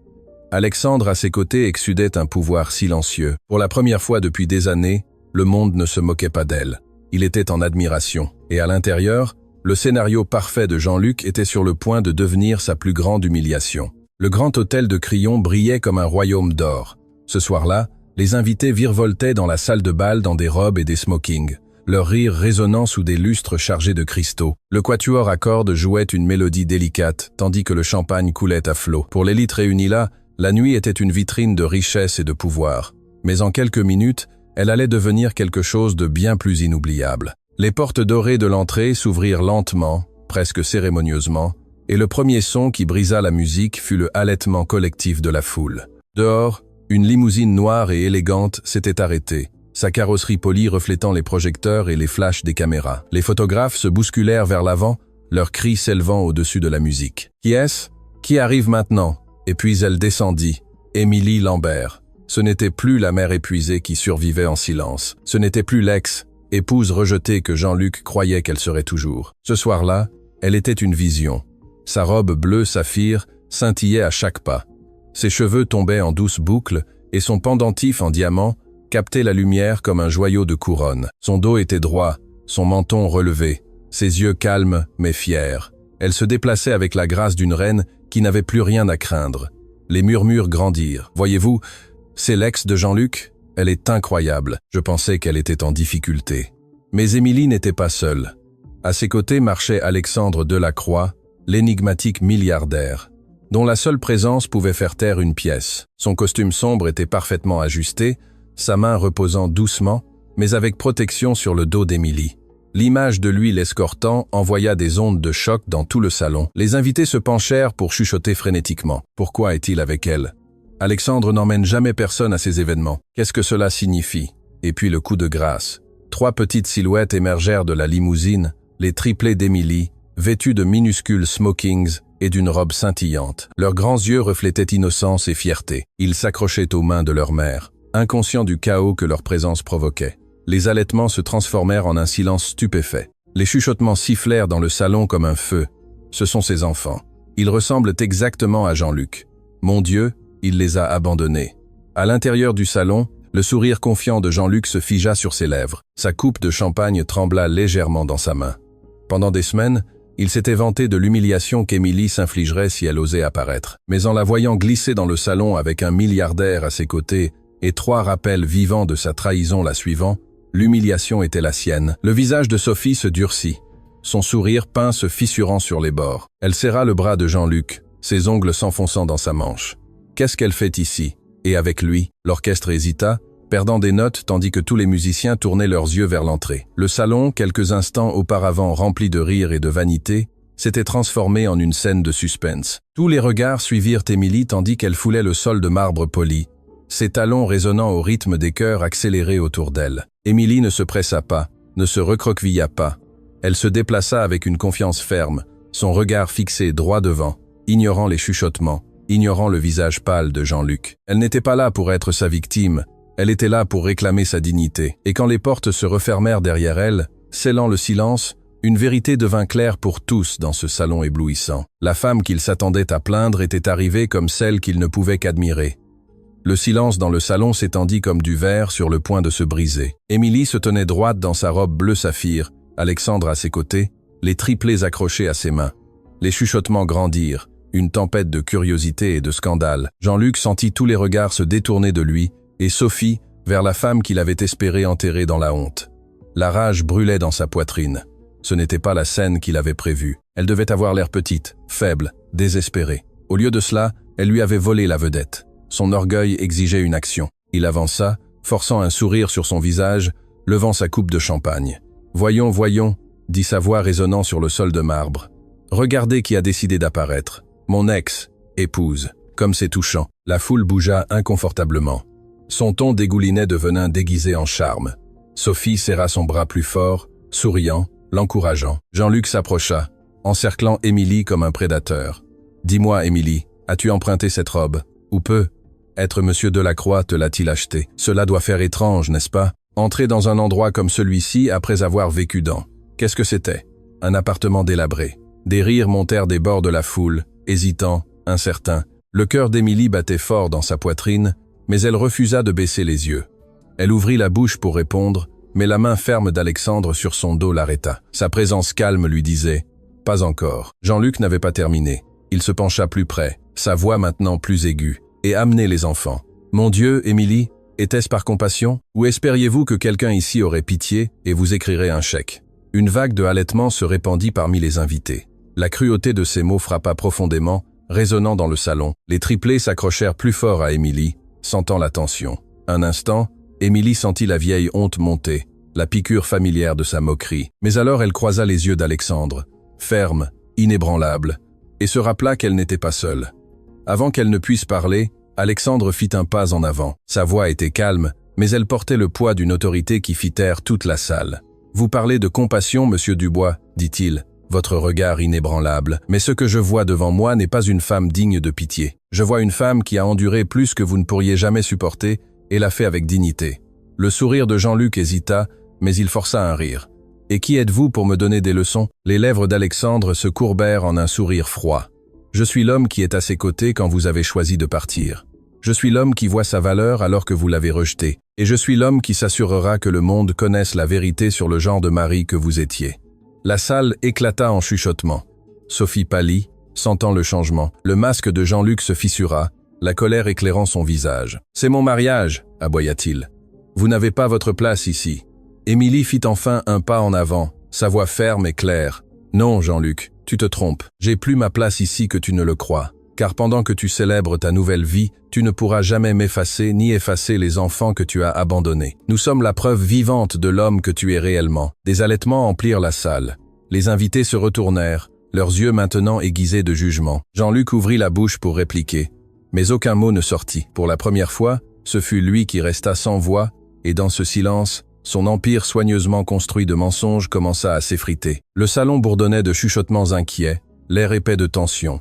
Alexandre à ses côtés exsudait un pouvoir silencieux. Pour la première fois depuis des années, le monde ne se moquait pas d'elle. Il était en admiration. Et à l'intérieur, le scénario parfait de Jean-Luc était sur le point de devenir sa plus grande humiliation. Le grand hôtel de Crillon brillait comme un royaume d'or. Ce soir-là, les invités virevoltaient dans la salle de bal dans des robes et des smokings, leur rire résonnant sous des lustres chargés de cristaux. Le quatuor à cordes jouait une mélodie délicate, tandis que le champagne coulait à flots. Pour l'élite réunie là, la nuit était une vitrine de richesse et de pouvoir. Mais en quelques minutes, elle allait devenir quelque chose de bien plus inoubliable. Les portes dorées de l'entrée s'ouvrirent lentement, presque cérémonieusement, et le premier son qui brisa la musique fut le halètement collectif de la foule. Dehors, une limousine noire et élégante s'était arrêtée, sa carrosserie polie reflétant les projecteurs et les flashs des caméras. Les photographes se bousculèrent vers l'avant, leurs cris s'élevant au-dessus de la musique. « Qui est-ce ? Qui arrive maintenant ?» Et puis elle descendit, Émilie Lambert. Ce n'était plus la mère épuisée qui survivait en silence. Ce n'était plus l'ex, épouse rejetée que Jean-Luc croyait qu'elle serait toujours. Ce soir-là, elle était une vision. Sa robe bleue saphir scintillait à chaque pas. Ses cheveux tombaient en douces boucles et son pendentif en diamant captait la lumière comme un joyau de couronne. Son dos était droit, son menton relevé, ses yeux calmes mais fiers. Elle se déplaçait avec la grâce d'une reine qui n'avait plus rien à craindre. Les murmures grandirent. « Voyez-vous, c'est l'ex de Jean-Luc ? Elle est incroyable. » Je pensais qu'elle était en difficulté. Mais Émilie n'était pas seule. À ses côtés marchait Alexandre Delacroix, l'énigmatique milliardaire, dont la seule présence pouvait faire taire une pièce. Son costume sombre était parfaitement ajusté, sa main reposant doucement, mais avec protection sur le dos d'Émilie. L'image de lui l'escortant envoya des ondes de choc dans tout le salon. Les invités se penchèrent pour chuchoter frénétiquement. Pourquoi est-il avec elle ? Alexandre n'emmène jamais personne à ces événements. Qu'est-ce que cela signifie ? Et puis le coup de grâce. 3 petites silhouettes émergèrent de la limousine, les triplés d'Émilie, vêtus de minuscules smokings et d'une robe scintillante. Leurs grands yeux reflétaient innocence et fierté. Ils s'accrochaient aux mains de leur mère, inconscients du chaos que leur présence provoquait. Les halètements se transformèrent en un silence stupéfait. Les chuchotements sifflèrent dans le salon comme un feu. Ce sont ses enfants. Ils ressemblent exactement à Jean-Luc. Mon Dieu, il les a abandonnés. À l'intérieur du salon, le sourire confiant de Jean-Luc se figea sur ses lèvres. Sa coupe de champagne trembla légèrement dans sa main. Pendant des semaines, il s'était vanté de l'humiliation qu'Émilie s'infligerait si elle osait apparaître. Mais en la voyant glisser dans le salon avec un milliardaire à ses côtés et 3 rappels vivants de sa trahison la suivant, l'humiliation était la sienne. Le visage de Sophie se durcit, son sourire peint se fissurant sur les bords. Elle serra le bras de Jean-Luc, ses ongles s'enfonçant dans sa manche. Qu'est-ce qu'elle fait ici ? Et avec lui, l'orchestre hésita, perdant des notes tandis que tous les musiciens tournaient leurs yeux vers l'entrée. Le salon, quelques instants auparavant rempli de rire et de vanité, s'était transformé en une scène de suspense. Tous les regards suivirent Émilie tandis qu'elle foulait le sol de marbre poli, ses talons résonnant au rythme des chœurs accélérés autour d'elle. Émilie ne se pressa pas, ne se recroquevilla pas. Elle se déplaça avec une confiance ferme, son regard fixé droit devant, ignorant les chuchotements, ignorant le visage pâle de Jean-Luc. Elle n'était pas là pour être sa victime, elle était là pour réclamer sa dignité. Et quand les portes se refermèrent derrière elle, scellant le silence, une vérité devint claire pour tous dans ce salon éblouissant. La femme qu'il s'attendait à plaindre était arrivée comme celle qu'il ne pouvait qu'admirer. Le silence dans le salon s'étendit comme du verre sur le point de se briser. Émilie se tenait droite dans sa robe bleu saphir, Alexandre à ses côtés, les triplés accrochés à ses mains. Les chuchotements grandirent, une tempête de curiosité et de scandale. Jean-Luc sentit tous les regards se détourner de lui, et Sophie, vers la femme qu'il avait espéré enterrer dans la honte. La rage brûlait dans sa poitrine. Ce n'était pas la scène qu'il avait prévue. Elle devait avoir l'air petite, faible, désespérée. Au lieu de cela, elle lui avait volé la vedette. Son orgueil exigeait une action. Il avança, forçant un sourire sur son visage, levant sa coupe de champagne. « Voyons, voyons », dit sa voix résonnant sur le sol de marbre. « Regardez qui a décidé d'apparaître. Mon ex-épouse. Comme c'est touchant. » La foule bougea inconfortablement. Son ton dégoulinait de venin déguisé en charme. Sophie serra son bras plus fort, souriant, l'encourageant. Jean-Luc s'approcha, encerclant Émilie comme un prédateur. « Dis-moi, Émilie, as-tu emprunté cette robe? Ou peu? Être Monsieur Delacroix te l'a-t-il acheté? Cela doit faire étrange, n'est-ce pas? Entrer dans un endroit comme celui-ci après avoir vécu dans... Qu'est-ce que c'était? Un appartement délabré. » Des rires montèrent des bords de la foule, hésitants, incertains. Le cœur d'Émilie battait fort dans sa poitrine, mais elle refusa de baisser les yeux. Elle ouvrit la bouche pour répondre, mais la main ferme d'Alexandre sur son dos l'arrêta. Sa présence calme lui disait « Pas encore ». Jean-Luc n'avait pas terminé. Il se pencha plus près, sa voix maintenant plus aiguë, et amenait les enfants. « Mon Dieu, Émilie, était-ce par compassion? Ou espériez-vous que quelqu'un ici aurait pitié et vous écrirait un chèque ?» Une vague de halètements se répandit parmi les invités. La cruauté de ces mots frappa profondément, résonnant dans le salon. Les triplés s'accrochèrent plus fort à Émilie, sentant la tension. Un instant, Émilie sentit la vieille honte monter, la piqûre familière de sa moquerie. Mais alors elle croisa les yeux d'Alexandre, ferme, inébranlable, et se rappela qu'elle n'était pas seule. Avant qu'elle ne puisse parler, Alexandre fit un pas en avant. Sa voix était calme, mais elle portait le poids d'une autorité qui fit taire toute la salle. « Vous parlez de compassion, monsieur Dubois, dit-il, votre regard inébranlable, mais ce que je vois devant moi n'est pas une femme digne de pitié. Je vois une femme qui a enduré plus que vous ne pourriez jamais supporter et l'a fait avec dignité. » Le sourire de Jean-Luc hésita, mais il força un rire. « Et qui êtes-vous pour me donner des leçons ?» Les lèvres d'Alexandre se courbèrent en un sourire froid. « Je suis l'homme qui est à ses côtés quand vous avez choisi de partir. Je suis l'homme qui voit sa valeur alors que vous l'avez rejetée. Et je suis l'homme qui s'assurera que le monde connaisse la vérité sur le genre de mari que vous étiez. » La salle éclata en chuchotements. Sophie pâlit, sentant le changement. Le masque de Jean-Luc se fissura, la colère éclairant son visage. « C'est mon mariage !» aboya-t-il. « Vous n'avez pas votre place ici. » Émilie fit enfin un pas en avant, sa voix ferme et claire. « Non, Jean-Luc, tu te trompes. J'ai plus ma place ici que tu ne le crois. Car pendant que tu célèbres ta nouvelle vie, tu ne pourras jamais m'effacer ni effacer les enfants que tu as abandonnés. Nous sommes la preuve vivante de l'homme que tu es réellement. » Des halètements emplirent la salle. Les invités se retournèrent, leurs yeux maintenant aiguisés de jugement. Jean-Luc ouvrit la bouche pour répliquer, mais aucun mot ne sortit. Pour la première fois, ce fut lui qui resta sans voix, et dans ce silence, son empire soigneusement construit de mensonges commença à s'effriter. Le salon bourdonnait de chuchotements inquiets, l'air épais de tension.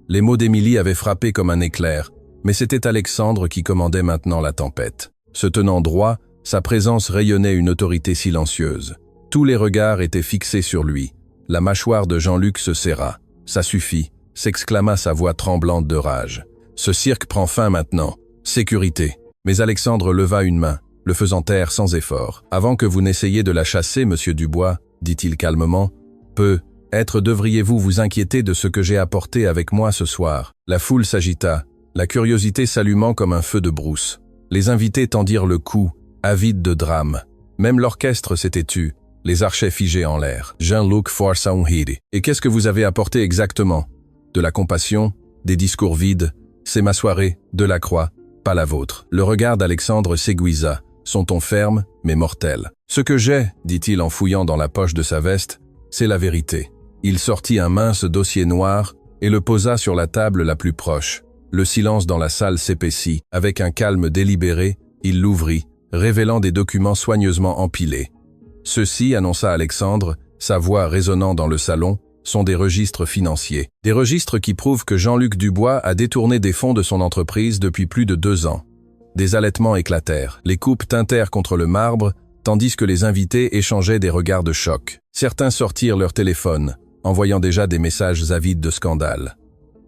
Les mots d'Émilie avaient frappé comme un éclair, mais c'était Alexandre qui commandait maintenant la tempête. Se tenant droit, sa présence rayonnait une autorité silencieuse. Tous les regards étaient fixés sur lui. La mâchoire de Jean-Luc se serra. « Ça suffit », s'exclama sa voix tremblante de rage. « Ce cirque prend fin maintenant. Sécurité !» Mais Alexandre leva une main, le faisant taire sans effort. « Avant que vous n'essayiez de la chasser, monsieur Dubois, dit-il calmement, peut-être devriez-vous vous inquiéter de ce que j'ai apporté avec moi ce soir. » La foule s'agita, la curiosité s'allumant comme un feu de brousse. Les invités tendirent le cou, avides de drame. Même l'orchestre s'était tu, les archets figés en l'air. Jean-Luc força un rire. « Et qu'est-ce que vous avez apporté exactement? De la compassion, des discours vides. C'est ma soirée, Delacroix, pas la vôtre. » Le regard d'Alexandre s'aiguisa, son ton ferme, mais mortel. « Ce que j'ai, dit-il en fouillant dans la poche de sa veste, c'est la vérité. » Il sortit un mince dossier noir et le posa sur la table la plus proche. Le silence dans la salle s'épaissit. Avec un calme délibéré, il l'ouvrit, révélant des documents soigneusement empilés. Ceux-ci, annonça Alexandre, sa voix résonnant dans le salon, sont des registres financiers. Des registres qui prouvent que Jean-Luc Dubois a détourné des fonds de son entreprise depuis plus de 2 ans. Des halètements éclatèrent, les coupes tintèrent contre le marbre, tandis que les invités échangeaient des regards de choc. Certains sortirent leur téléphone, envoyant déjà des messages avides de scandale.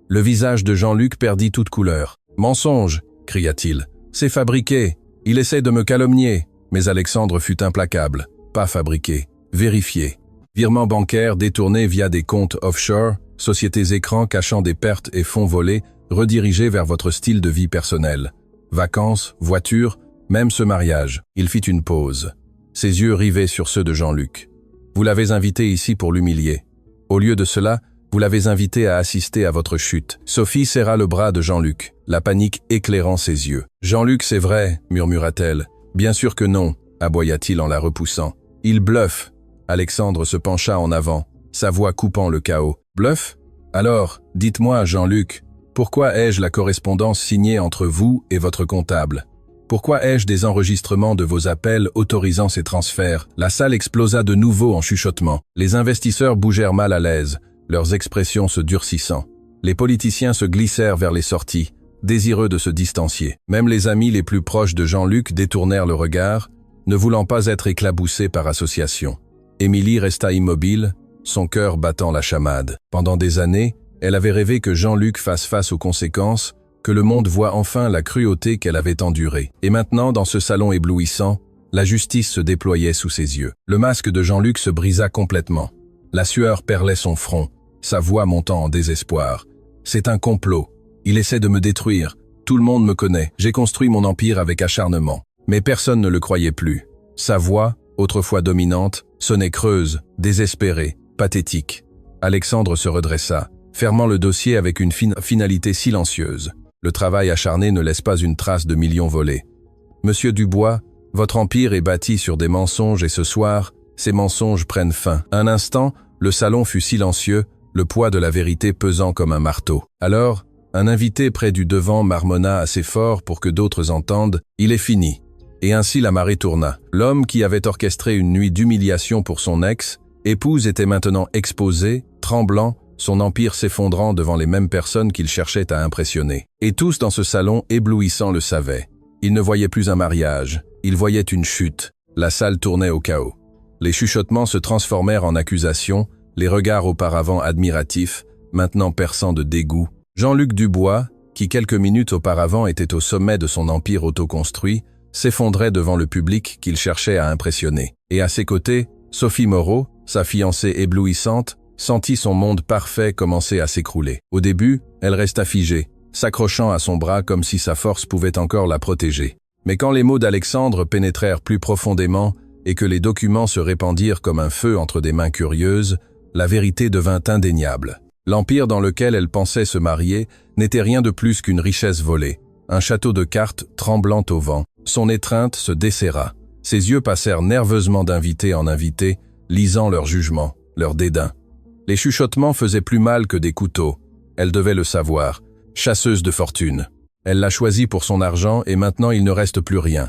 Le visage de Jean-Luc perdit toute couleur. « Mensonge !» cria-t-il. « C'est fabriqué. Il essaie de me calomnier. » Mais Alexandre fut implacable. « Pas fabriqué. Vérifié. Virements bancaires détournés via des comptes offshore, sociétés écrans cachant des pertes et fonds volés, redirigés vers votre style de vie personnel. Vacances, voitures, même ce mariage. » Il fit une pause. Ses yeux rivés sur ceux de Jean-Luc. « Vous l'avez invité ici pour l'humilier. Au lieu de cela, vous l'avez invité à assister à votre chute. » Sophie serra le bras de Jean-Luc, la panique éclairant ses yeux. « Jean-Luc, c'est vrai, » murmura-t-elle. « Bien sûr que non, » aboya-t-il en la repoussant. « Il bluffe. » Alexandre se pencha en avant, sa voix coupant le chaos. « Bluffe ? Alors, dites-moi, Jean-Luc, pourquoi ai-je la correspondance signée entre vous et votre comptable ? Pourquoi ai-je des enregistrements de vos appels autorisant ces transferts ?» La salle explosa de nouveau en chuchotements. Les investisseurs bougèrent mal à l'aise, leurs expressions se durcissant. Les politiciens se glissèrent vers les sorties, désireux de se distancier. Même les amis les plus proches de Jean-Luc détournèrent le regard, ne voulant pas être éclaboussés par association. Émilie resta immobile, son cœur battant la chamade. Pendant des années, elle avait rêvé que Jean-Luc fasse face aux conséquences, que le monde voie enfin la cruauté qu'elle avait endurée. Et maintenant, dans ce salon éblouissant, la justice se déployait sous ses yeux. Le masque de Jean-Luc se brisa complètement. La sueur perlait son front, sa voix montant en désespoir. « C'est un complot. Il essaie de me détruire. Tout le monde me connaît. J'ai construit mon empire avec acharnement. » Mais personne ne le croyait plus. Sa voix, autrefois dominante, sonnait creuse, désespérée, pathétique. Alexandre se redressa, fermant le dossier avec une finalité silencieuse. Le travail acharné ne laisse pas une trace de millions volés. Monsieur Dubois, votre empire est bâti sur des mensonges et ce soir, ces mensonges prennent fin. Un instant, le salon fut silencieux, le poids de la vérité pesant comme un marteau. Alors, un invité près du devant marmonna assez fort pour que d'autres entendent « Il est fini ». Et ainsi la marée tourna. L'homme qui avait orchestré une nuit d'humiliation pour son épouse était maintenant exposé, tremblant, son empire s'effondrant devant les mêmes personnes qu'il cherchait à impressionner. Et tous dans ce salon éblouissant le savaient. Ils ne voyaient plus un mariage, ils voyaient une chute. La salle tournait au chaos. Les chuchotements se transformèrent en accusations, les regards auparavant admiratifs, maintenant perçants de dégoût. Jean-Luc Dubois, qui quelques minutes auparavant était au sommet de son empire autoconstruit, s'effondrait devant le public qu'il cherchait à impressionner. Et à ses côtés, Sophie Moreau, sa fiancée éblouissante, sentit son monde parfait commencer à s'écrouler. Au début, elle resta figée, s'accrochant à son bras comme si sa force pouvait encore la protéger. Mais quand les mots d'Alexandre pénétrèrent plus profondément et que les documents se répandirent comme un feu entre des mains curieuses, la vérité devint indéniable. L'empire dans lequel elle pensait se marier n'était rien de plus qu'une richesse volée, un château de cartes tremblant au vent. Son étreinte se desserra. Ses yeux passèrent nerveusement d'invité en invité, lisant leur jugement, leur dédain. Les chuchotements faisaient plus mal que des couteaux. Elle devait le savoir. Chasseuse de fortune. Elle l'a choisi pour son argent et maintenant il ne reste plus rien.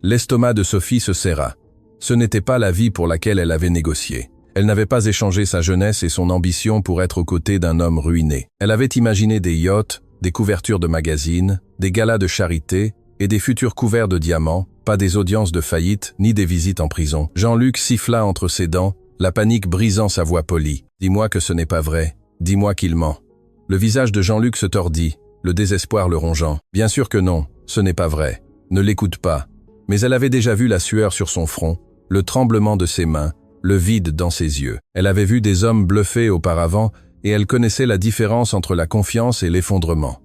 L'estomac de Sophie se serra. Ce n'était pas la vie pour laquelle elle avait négocié. Elle n'avait pas échangé sa jeunesse et son ambition pour être aux côtés d'un homme ruiné. Elle avait imaginé des yachts, des couvertures de magazines, des galas de charité et des futurs couverts de diamants, pas des audiences de faillite ni des visites en prison. Jean-Luc siffla entre ses dents, la panique brisant sa voix polie. « Dis-moi que ce n'est pas vrai. Dis-moi qu'il ment. » Le visage de Jean-Luc se tordit, le désespoir le rongeant. « Bien sûr que non, ce n'est pas vrai. Ne l'écoute pas. » Mais elle avait déjà vu la sueur sur son front, le tremblement de ses mains, le vide dans ses yeux. Elle avait vu des hommes bluffés auparavant et elle connaissait la différence entre la confiance et l'effondrement.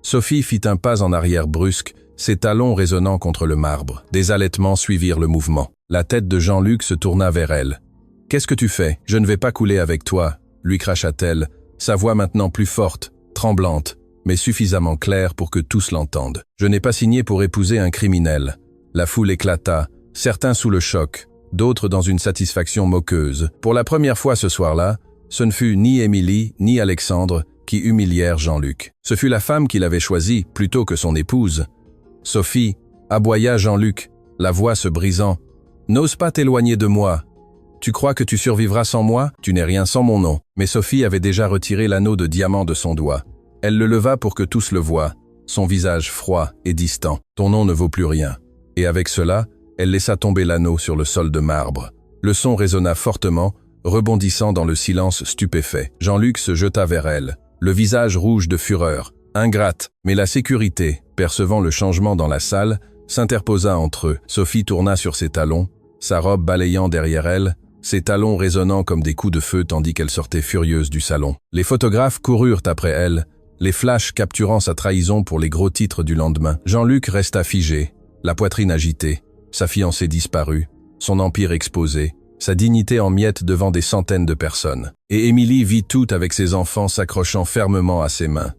Sophie fit un pas en arrière brusque, ses talons résonnant contre le marbre. Des halètements suivirent le mouvement. La tête de Jean-Luc se tourna vers elle. « Qu'est-ce que tu fais ? Je ne vais pas couler avec toi » lui cracha-t-elle, sa voix maintenant plus forte, tremblante, mais suffisamment claire pour que tous l'entendent. « Je n'ai pas signé pour épouser un criminel. » La foule éclata, certains sous le choc, d'autres dans une satisfaction moqueuse. Pour la première fois ce soir-là, ce ne fut ni Émilie ni Alexandre qui humilièrent Jean-Luc. Ce fut la femme qu'il avait choisie plutôt que son épouse. Sophie, aboya Jean-Luc, la voix se brisant. « N'ose pas t'éloigner de moi. Tu crois que tu survivras sans moi ? Tu n'es rien sans mon nom. » Mais Sophie avait déjà retiré l'anneau de diamant de son doigt. Elle le leva pour que tous le voient, son visage froid et distant. « Ton nom ne vaut plus rien. » Et avec cela, Elle laissa tomber l'anneau sur le sol de marbre. Le son résonna fortement, rebondissant dans le silence stupéfait. Jean-Luc se jeta vers elle, le visage rouge de fureur. Ingrate, mais la sécurité, percevant le changement dans la salle, s'interposa entre eux. Sophie tourna sur ses talons, sa robe balayant derrière elle, ses talons résonnant comme des coups de feu tandis qu'elle sortait furieuse du salon. Les photographes coururent après elle, les flashs capturant sa trahison pour les gros titres du lendemain. Jean-Luc resta figé, la poitrine agitée, sa fiancée disparue, son empire exposé, sa dignité en miettes devant des centaines de personnes. Et Émilie vit tout avec ses enfants s'accrochant fermement à ses mains.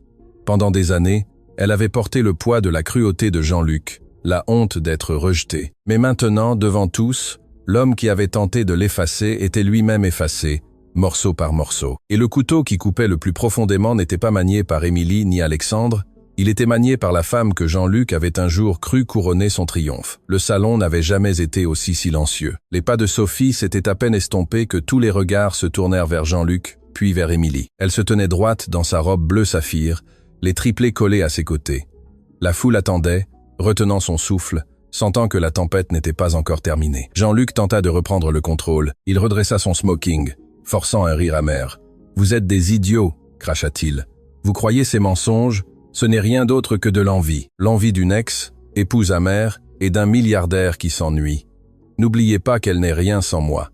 Pendant des années, elle avait porté le poids de la cruauté de Jean-Luc, la honte d'être rejetée. Mais maintenant, devant tous, l'homme qui avait tenté de l'effacer était lui-même effacé, morceau par morceau. Et le couteau qui coupait le plus profondément n'était pas manié par Émilie ni Alexandre, il était manié par la femme que Jean-Luc avait un jour cru couronner son triomphe. Le salon n'avait jamais été aussi silencieux. Les pas de Sophie s'étaient à peine estompés que tous les regards se tournèrent vers Jean-Luc, puis vers Émilie. Elle se tenait droite dans sa robe bleu saphir, les triplés collés à ses côtés. La foule attendait, retenant son souffle, sentant que la tempête n'était pas encore terminée. Jean-Luc tenta de reprendre le contrôle. Il redressa son smoking, forçant un rire amer. « Vous êtes des idiots », cracha-t-il. « Vous croyez ces mensonges ? Ce n'est rien d'autre que de l'envie. L'envie d'une ex, épouse amère, et d'un milliardaire qui s'ennuie. N'oubliez pas qu'elle n'est rien sans moi. »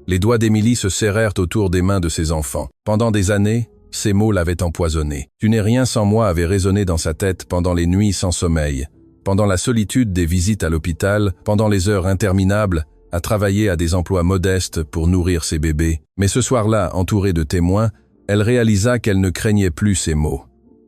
Les doigts d'Émilie se serrèrent autour des mains de ses enfants. Pendant des années, ces mots l'avaient empoisonné. « Tu n'es rien sans moi » avait résonné dans sa tête pendant les nuits sans sommeil, pendant la solitude des visites à l'hôpital, pendant les heures interminables, à travailler à des emplois modestes pour nourrir ses bébés. Mais ce soir-là, entourée de témoins, elle réalisa qu'elle ne craignait plus ces mots.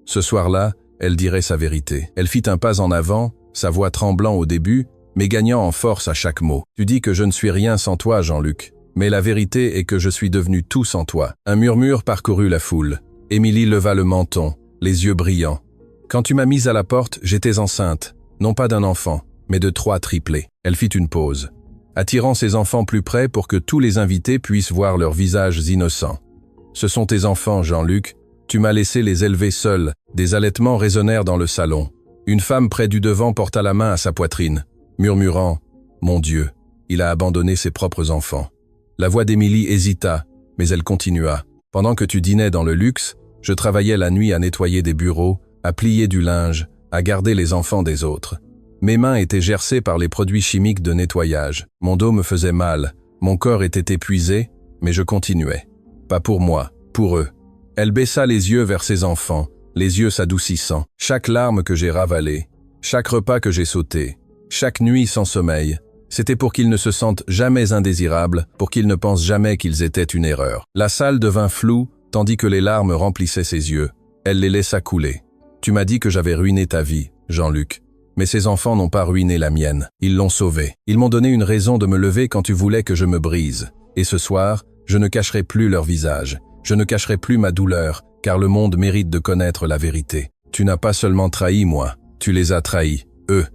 Ce soir-là, elle dirait sa vérité. Elle fit un pas en avant, sa voix tremblant au début, mais gagnant en force à chaque mot. « Tu dis que je ne suis rien sans toi, Jean-Luc. Mais la vérité est que je suis devenu tout sans toi. » Un murmure parcourut la foule. Émilie leva le menton, les yeux brillants. « Quand tu m'as mise à la porte, j'étais enceinte. Non pas d'un enfant, mais de 3 triplés. » Elle fit une pause, attirant ses enfants plus près pour que tous les invités puissent voir leurs visages innocents. « Ce sont tes enfants, Jean-Luc. Tu m'as laissé les élever seul. » Des halètements résonnèrent dans le salon. Une femme près du devant porta la main à sa poitrine, murmurant « Mon Dieu, il a abandonné ses propres enfants. » La voix d'Émilie hésita, mais elle continua. « Pendant que tu dînais dans le luxe, je travaillais la nuit à nettoyer des bureaux, à plier du linge, à garder les enfants des autres. Mes mains étaient gercées par les produits chimiques de nettoyage. Mon dos me faisait mal, mon corps était épuisé, mais je continuais. Pas pour moi, pour eux. » Elle baissa les yeux vers ses enfants, les yeux s'adoucissant. Chaque larme que j'ai ravalée, chaque repas que j'ai sauté, chaque nuit sans sommeil, c'était pour qu'ils ne se sentent jamais indésirables, pour qu'ils ne pensent jamais qu'ils étaient une erreur. La salle devint floue, tandis que les larmes remplissaient ses yeux. Elle les laissa couler. « Tu m'as dit que j'avais ruiné ta vie, Jean-Luc. Mais ces enfants n'ont pas ruiné la mienne. Ils l'ont sauvée. Ils m'ont donné une raison de me lever quand tu voulais que je me brise. Et ce soir, je ne cacherai plus leur visage. Je ne cacherai plus ma douleur, car le monde mérite de connaître la vérité. Tu n'as pas seulement trahi moi, tu les as trahis, eux. »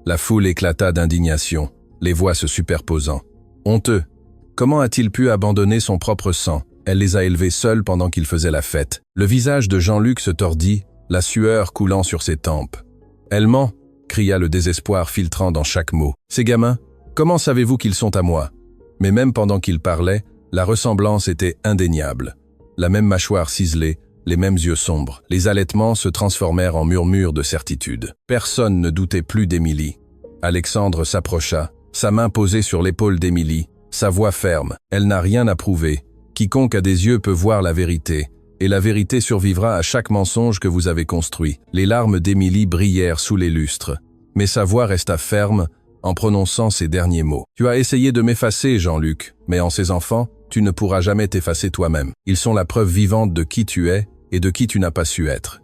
La foule éclata d'indignation, les voix se superposant. « Honteux! Comment a-t-il pu abandonner son propre sang? Elle les a élevés seuls pendant qu'ils faisaient la fête. » Le visage de Jean-Luc se tordit, la sueur coulant sur ses tempes. « Elle ment !» cria le désespoir filtrant dans chaque mot. « Ces gamins, comment savez-vous qu'ils sont à moi ?» Mais même pendant qu'il parlait, la ressemblance était indéniable. La même mâchoire ciselée, les mêmes yeux sombres. Les halètements se transformèrent en murmures de certitude. Personne ne doutait plus d'Émilie. Alexandre s'approcha, sa main posée sur l'épaule d'Émilie, sa voix ferme. « Elle n'a rien à prouver. Quiconque a des yeux peut voir la vérité. Et la vérité survivra à chaque mensonge que vous avez construit. » Les larmes d'Émilie brillèrent sous les lustres. Mais sa voix resta ferme en prononçant ces derniers mots. « Tu as essayé de m'effacer, Jean-Luc, mais en ces enfants, tu ne pourras jamais t'effacer toi-même. Ils sont la preuve vivante de qui tu es et de qui tu n'as pas su être. »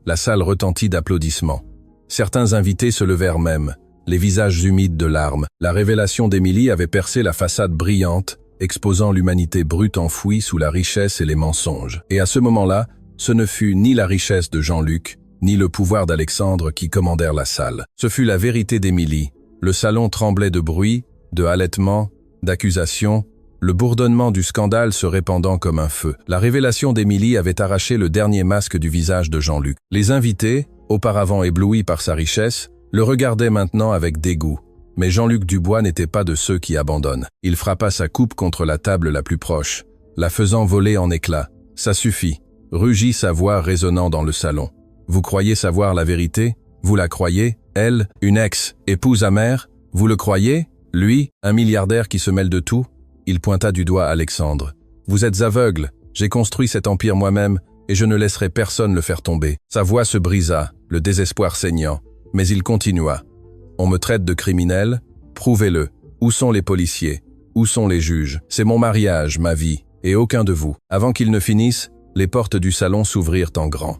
La salle retentit d'applaudissements. Certains invités se levèrent même, les visages humides de larmes. La révélation d'Émilie avait percé la façade brillante, exposant l'humanité brute enfouie sous la richesse et les mensonges. Et à ce moment-là, ce ne fut ni la richesse de Jean-Luc, ni le pouvoir d'Alexandre qui commandèrent la salle. Ce fut la vérité d'Émilie. Le salon tremblait de bruit, de halètements, d'accusations, le bourdonnement du scandale se répandant comme un feu. La révélation d'Émilie avait arraché le dernier masque du visage de Jean-Luc. Les invités, auparavant éblouis par sa richesse, le regardaient maintenant avec dégoût. Mais Jean-Luc Dubois n'était pas de ceux qui abandonnent. Il frappa sa coupe contre la table la plus proche, la faisant voler en éclats. « Ça suffit », rugit sa voix résonnant dans le salon. « Vous croyez savoir la vérité? Vous la croyez? Elle, une ex-épouse amère? Vous le croyez? Lui, un milliardaire qui se mêle de tout ?» Il pointa du doigt Alexandre. « Vous êtes aveugle. J'ai construit cet empire moi-même et je ne laisserai personne le faire tomber. » Sa voix se brisa, le désespoir saignant. Mais il continua. « On me traite de criminel? Prouvez-le. Où sont les policiers? Où sont les juges? C'est mon mariage, ma vie, et aucun de vous. » Avant qu'il ne finisse, les portes du salon s'ouvrirent en grand.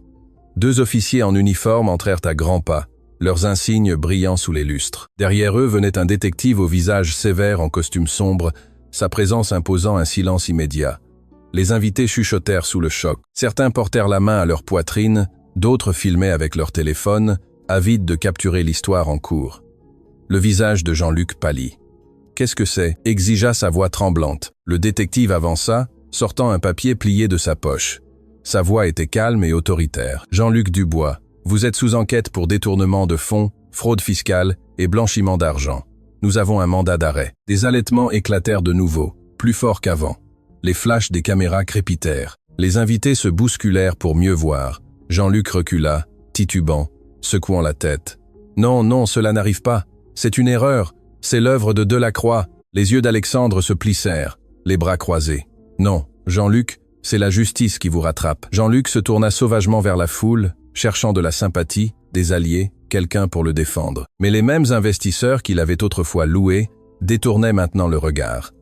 2 officiers en uniforme entrèrent à grands pas, leurs insignes brillant sous les lustres. Derrière eux venait un détective au visage sévère en costume sombre, sa présence imposant un silence immédiat. Les invités chuchotèrent sous le choc. Certains portèrent la main à leur poitrine, d'autres filmaient avec leur téléphone, avides de capturer l'histoire en cours. Le visage de Jean-Luc pâlit. « Qu'est-ce que c'est » exigea sa voix tremblante. Le détective avança, sortant un papier plié de sa poche. Sa voix était calme et autoritaire. « Jean-Luc Dubois, vous êtes sous enquête pour détournement de fonds, fraude fiscale et blanchiment d'argent. Nous avons un mandat d'arrêt. » Des halètements éclatèrent de nouveau, plus forts qu'avant. Les flashs des caméras crépitèrent. Les invités se bousculèrent pour mieux voir. Jean-Luc recula, titubant, secouant la tête. « Non, non, cela n'arrive pas. C'est une erreur. C'est l'œuvre de Delacroix. » Les yeux d'Alexandre se plissèrent, les bras croisés. « Non, Jean-Luc, c'est la justice qui vous rattrape. » Jean-Luc se tourna sauvagement vers la foule, cherchant de la sympathie, des alliés, quelqu'un pour le défendre. Mais les mêmes investisseurs qu'il avait autrefois loués détournaient maintenant le regard.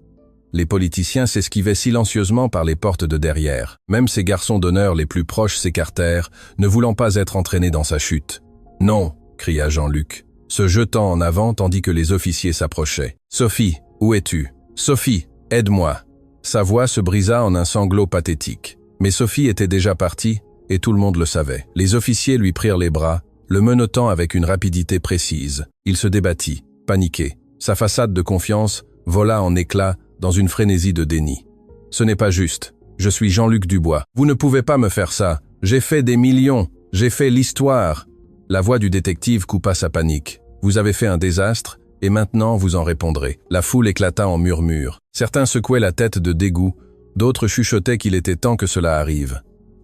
Les politiciens s'esquivaient silencieusement par les portes de derrière. Même ses garçons d'honneur les plus proches s'écartèrent, ne voulant pas être entraînés dans sa chute. « Non !» cria Jean-Luc, se jetant en avant tandis que les officiers s'approchaient. « Sophie, où es-tu? Sophie, aide-moi !» Sa voix se brisa en un sanglot pathétique. Mais Sophie était déjà partie, et tout le monde le savait. Les officiers lui prirent les bras, le menottant avec une rapidité précise. Il se débattit, paniqué. Sa façade de confiance vola en éclats dans une frénésie de déni. « Ce n'est pas juste. Je suis Jean-Luc Dubois. Vous ne pouvez pas me faire ça. J'ai fait des millions. J'ai fait l'histoire. » La voix du détective coupa sa panique. « Vous avez fait un désastre, et maintenant vous en répondrez. » La foule éclata en murmures. Certains secouaient la tête de dégoût, d'autres chuchotaient qu'il était temps que cela arrive.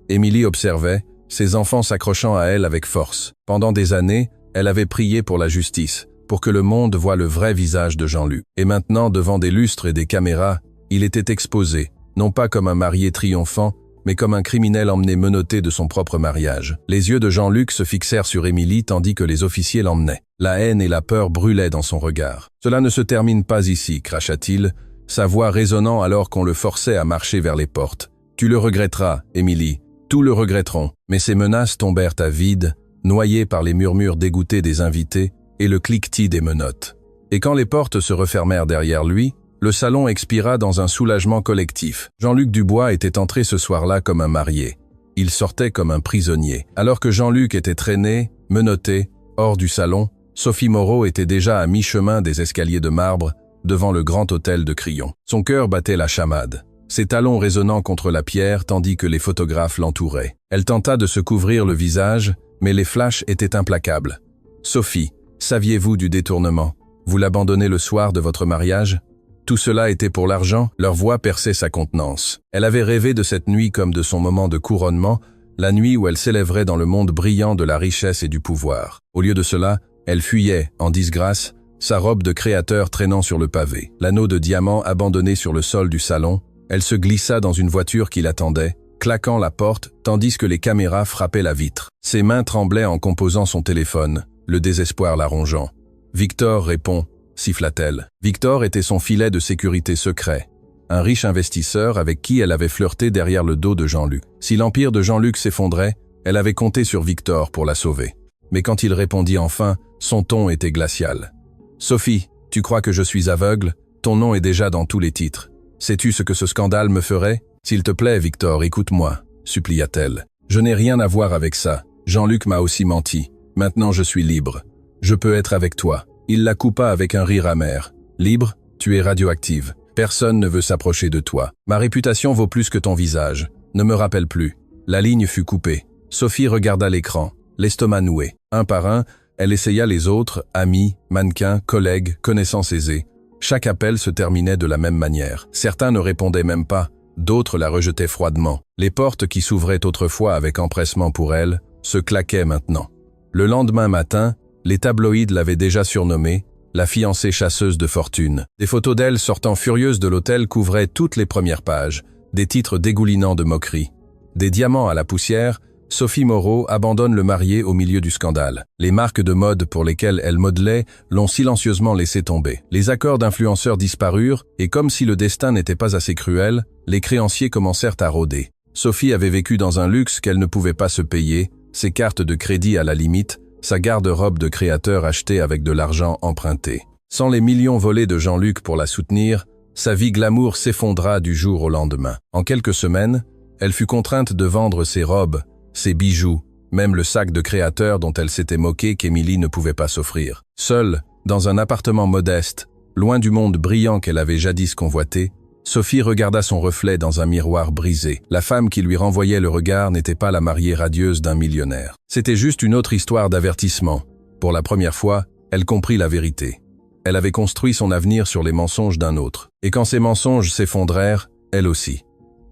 Émilie observait, ses enfants s'accrochant à elle avec force. Pendant des années, elle avait prié pour la justice, pour que le monde voie le vrai visage de Jean-Luc. Et maintenant, devant des lustres et des caméras, il était exposé, non pas comme un marié triomphant, mais comme un criminel emmené menotté de son propre mariage. Les yeux de Jean-Luc se fixèrent sur Émilie tandis que les officiers l'emmenaient. La haine et la peur brûlaient dans son regard. « Cela ne se termine pas ici », cracha-t-il, sa voix résonnant alors qu'on le forçait à marcher vers les portes. « Tu le regretteras, Émilie, tous le regretteront. » Mais ces menaces tombèrent à vide, noyées par les murmures dégoûtés des invités et le cliquetis des menottes. Et quand les portes se refermèrent derrière lui, le salon expira dans un soulagement collectif. Jean-Luc Dubois était entré ce soir-là comme un marié. Il sortait comme un prisonnier. Alors que Jean-Luc était traîné, menotté, hors du salon, Sophie Moreau était déjà à mi-chemin des escaliers de marbre, devant le grand hôtel de Crillon. Son cœur battait la chamade, ses talons résonnant contre la pierre tandis que les photographes l'entouraient. Elle tenta de se couvrir le visage, mais les flashs étaient implacables. « Sophie, saviez-vous du détournement? Vous l'abandonnez le soir de votre mariage ?» Tout cela était pour l'argent, leur voix perçait sa contenance. Elle avait rêvé de cette nuit comme de son moment de couronnement, la nuit où elle s'élèverait dans le monde brillant de la richesse et du pouvoir. Au lieu de cela, elle fuyait, en disgrâce, sa robe de créateur traînant sur le pavé. L'anneau de diamant abandonné sur le sol du salon, elle se glissa dans une voiture qui l'attendait, claquant la porte tandis que les caméras frappaient la vitre. Ses mains tremblaient en composant son téléphone, le désespoir la rongeant. « Victor répond », siffla-t-elle. Victor était son filet de sécurité secret, un riche investisseur avec qui elle avait flirté derrière le dos de Jean-Luc. Si l'empire de Jean-Luc s'effondrait, elle avait compté sur Victor pour la sauver. Mais quand il répondit enfin, son ton était glacial. « Sophie, tu crois que je suis aveugle? Ton nom est déjà dans tous les titres. Sais-tu ce que ce scandale me ferait? S'il te plaît, Victor, écoute-moi, supplia-t-elle. Je n'ai rien à voir avec ça. Jean-Luc m'a aussi menti. Maintenant je suis libre. Je peux être avec toi. » Il la coupa avec un rire amer. « Libre, tu es radioactive. Personne ne veut s'approcher de toi. Ma réputation vaut plus que ton visage. Ne me rappelle plus. » La ligne fut coupée. Sophie regarda l'écran, l'estomac noué. Un par un, Elle essaya les autres, amis, mannequins, collègues, connaissances aisées. Chaque appel se terminait de la même manière. Certains ne répondaient même pas, d'autres la rejetaient froidement. Les portes qui s'ouvraient autrefois avec empressement pour elle se claquaient maintenant. Le lendemain matin, les tabloïds l'avaient déjà surnommée la fiancée chasseuse de fortune. Des photos d'elle sortant furieuse de l'hôtel couvraient toutes les premières pages, des titres dégoulinants de moqueries. Des diamants à la poussière, Sophie Moreau abandonne le marié au milieu du scandale. Les marques de mode pour lesquelles elle modelait l'ont silencieusement laissé tomber. Les accords d'influenceurs disparurent et comme si le destin n'était pas assez cruel, les créanciers commencèrent à rôder. Sophie avait vécu dans un luxe qu'elle ne pouvait pas se payer, ses cartes de crédit à la limite, sa garde-robe de créateur achetée avec de l'argent emprunté. Sans les millions volés de Jean-Luc pour la soutenir, sa vie glamour s'effondra du jour au lendemain. En quelques semaines, elle fut contrainte de vendre ses robes, ses bijoux, même le sac de créateur dont elle s'était moquée qu'Émilie ne pouvait pas s'offrir. Seule, dans un appartement modeste, loin du monde brillant qu'elle avait jadis convoité, Sophie regarda son reflet dans un miroir brisé. La femme qui lui renvoyait le regard n'était pas la mariée radieuse d'un millionnaire. C'était juste une autre histoire d'avertissement. Pour la première fois, elle comprit la vérité. Elle avait construit son avenir sur les mensonges d'un autre. Et quand ces mensonges s'effondrèrent, elle aussi.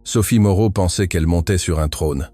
Sophie Moreau pensait qu'elle montait sur un trône.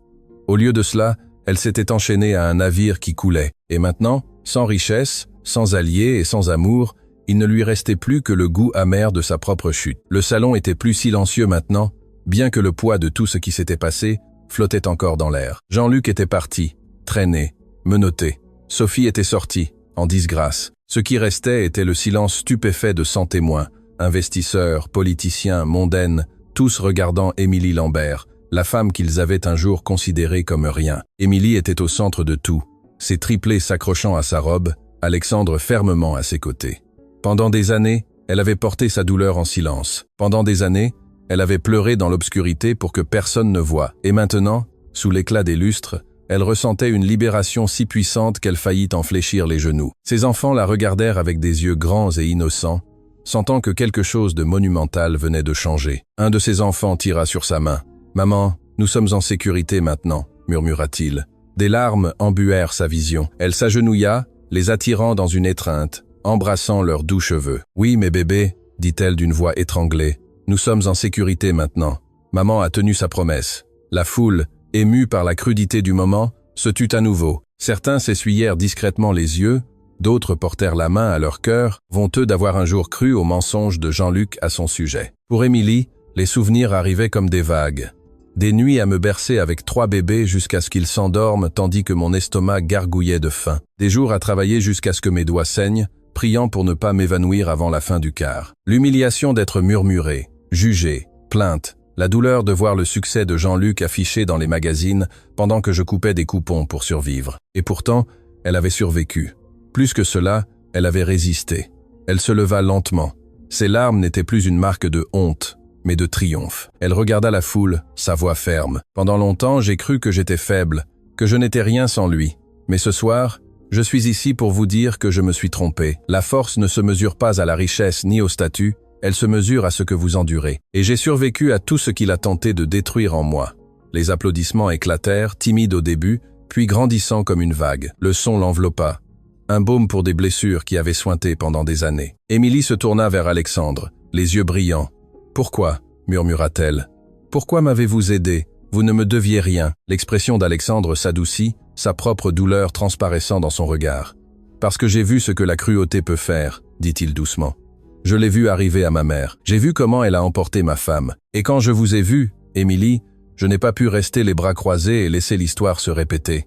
Au lieu de cela, elle s'était enchaînée à un navire qui coulait. Et maintenant, sans richesse, sans alliés et sans amour, il ne lui restait plus que le goût amer de sa propre chute. Le salon était plus silencieux maintenant, bien que le poids de tout ce qui s'était passé flottait encore dans l'air. Jean-Luc était parti, traîné, menotté. Sophie était sortie, en disgrâce. Ce qui restait était le silence stupéfait de 100 témoins, investisseurs, politiciens, mondaines, tous regardant Émilie Lambert, la femme qu'ils avaient un jour considérée comme rien. Émilie était au centre de tout, ses triplés s'accrochant à sa robe, Alexandre fermement à ses côtés. Pendant des années, elle avait porté sa douleur en silence. Pendant des années, elle avait pleuré dans l'obscurité pour que personne ne voie. Et maintenant, sous l'éclat des lustres, elle ressentait une libération si puissante qu'elle faillit en fléchir les genoux. Ses enfants la regardèrent avec des yeux grands et innocents, sentant que quelque chose de monumental venait de changer. Un de ses enfants tira sur sa main. « Maman, nous sommes en sécurité maintenant », murmura-t-il. Des larmes embuèrent sa vision. Elle s'agenouilla, les attirant dans une étreinte, embrassant leurs doux cheveux. « Oui, mes bébés, » dit-elle d'une voix étranglée, « nous sommes en sécurité maintenant. Maman a tenu sa promesse. » La foule, émue par la crudité du moment, se tut à nouveau. Certains s'essuyèrent discrètement les yeux, d'autres portèrent la main à leur cœur, honteux d'avoir un jour cru aux mensonges de Jean-Luc à son sujet. Pour Émilie, les souvenirs arrivaient comme des vagues. Des nuits à me bercer avec 3 bébés jusqu'à ce qu'ils s'endorment tandis que mon estomac gargouillait de faim. Des jours à travailler jusqu'à ce que mes doigts saignent, priant pour ne pas m'évanouir avant la fin du quart. L'humiliation d'être murmuré, jugé, plainte, la douleur de voir le succès de Jean-Luc affiché dans les magazines pendant que je coupais des coupons pour survivre. Et pourtant, elle avait survécu. Plus que cela, elle avait résisté. Elle se leva lentement. Ses larmes n'étaient plus une marque de honte, mais de triomphe. Elle regarda la foule, sa voix ferme. Pendant longtemps, j'ai cru que j'étais faible, que je n'étais rien sans lui. Mais ce soir, je suis ici pour vous dire que je me suis trompé. La force ne se mesure pas à la richesse ni au statut, elle se mesure à ce que vous endurez. Et j'ai survécu à tout ce qu'il a tenté de détruire en moi. Les applaudissements éclatèrent, timides au début, puis grandissant comme une vague. Le son l'enveloppa. Un baume pour des blessures qui avaient sointé pendant des années. Émilie se tourna vers Alexandre, les yeux brillants. « Pourquoi » murmura-t-elle. « Pourquoi m'avez-vous aidé ? Vous ne me deviez rien. » L'expression d'Alexandre s'adoucit, sa propre douleur transparaissant dans son regard. « Parce que j'ai vu ce que la cruauté peut faire, » dit-il doucement. « Je l'ai vu arriver à ma mère. J'ai vu comment elle a emporté ma femme. Et quand je vous ai vu, Émilie, je n'ai pas pu rester les bras croisés et laisser l'histoire se répéter.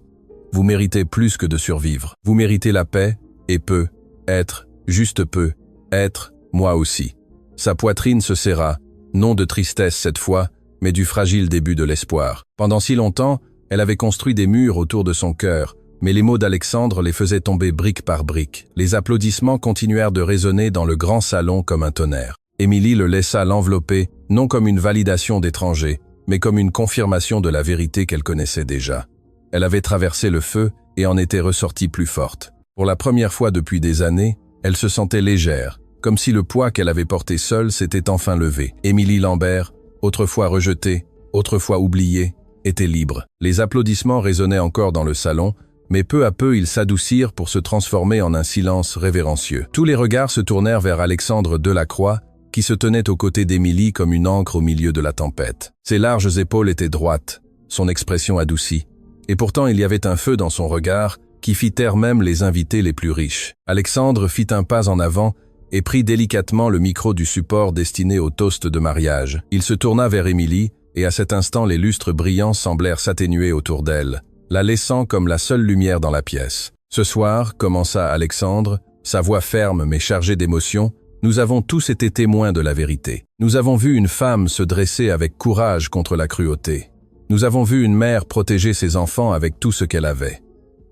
Vous méritez plus que de survivre. Vous méritez la paix, et peu, être, juste peu, être, moi aussi. » Sa poitrine se serra, non de tristesse cette fois, mais du fragile début de l'espoir. Pendant si longtemps, elle avait construit des murs autour de son cœur, mais les mots d'Alexandre les faisaient tomber brique par brique. Les applaudissements continuèrent de résonner dans le grand salon comme un tonnerre. Émilie le laissa l'envelopper, non comme une validation d'étranger, mais comme une confirmation de la vérité qu'elle connaissait déjà. Elle avait traversé le feu et en était ressortie plus forte. Pour la première fois depuis des années, elle se sentait légère, comme si le poids qu'elle avait porté seule s'était enfin levé. Émilie Lambert, autrefois rejetée, autrefois oubliée, était libre. Les applaudissements résonnaient encore dans le salon, mais peu à peu ils s'adoucirent pour se transformer en un silence révérencieux. Tous les regards se tournèrent vers Alexandre Delacroix, qui se tenait aux côtés d'Émilie comme une ancre au milieu de la tempête. Ses larges épaules étaient droites, son expression adoucie, et pourtant il y avait un feu dans son regard qui fit taire même les invités les plus riches. Alexandre fit un pas en avant et prit délicatement le micro du support destiné au toast de mariage. Il se tourna vers Émilie, et à cet instant les lustres brillants semblèrent s'atténuer autour d'elle, la laissant comme la seule lumière dans la pièce. « Ce soir, commença Alexandre, sa voix ferme mais chargée d'émotion, nous avons tous été témoins de la vérité. Nous avons vu une femme se dresser avec courage contre la cruauté. Nous avons vu une mère protéger ses enfants avec tout ce qu'elle avait.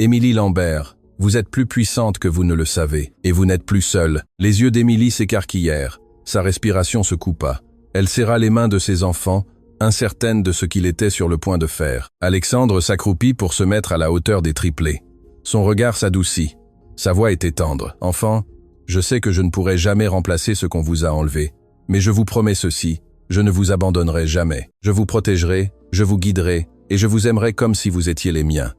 Émilie Lambert, vous êtes plus puissante que vous ne le savez, et vous n'êtes plus seule. » Les yeux d'Émilie s'écarquillèrent, sa respiration se coupa. Elle serra les mains de ses enfants, incertaine de ce qu'il était sur le point de faire. Alexandre s'accroupit pour se mettre à la hauteur des triplés. Son regard s'adoucit. Sa voix était tendre. « Enfant, je sais que je ne pourrai jamais remplacer ce qu'on vous a enlevé, mais je vous promets ceci, je ne vous abandonnerai jamais. Je vous protégerai, je vous guiderai, et je vous aimerai comme si vous étiez les miens. »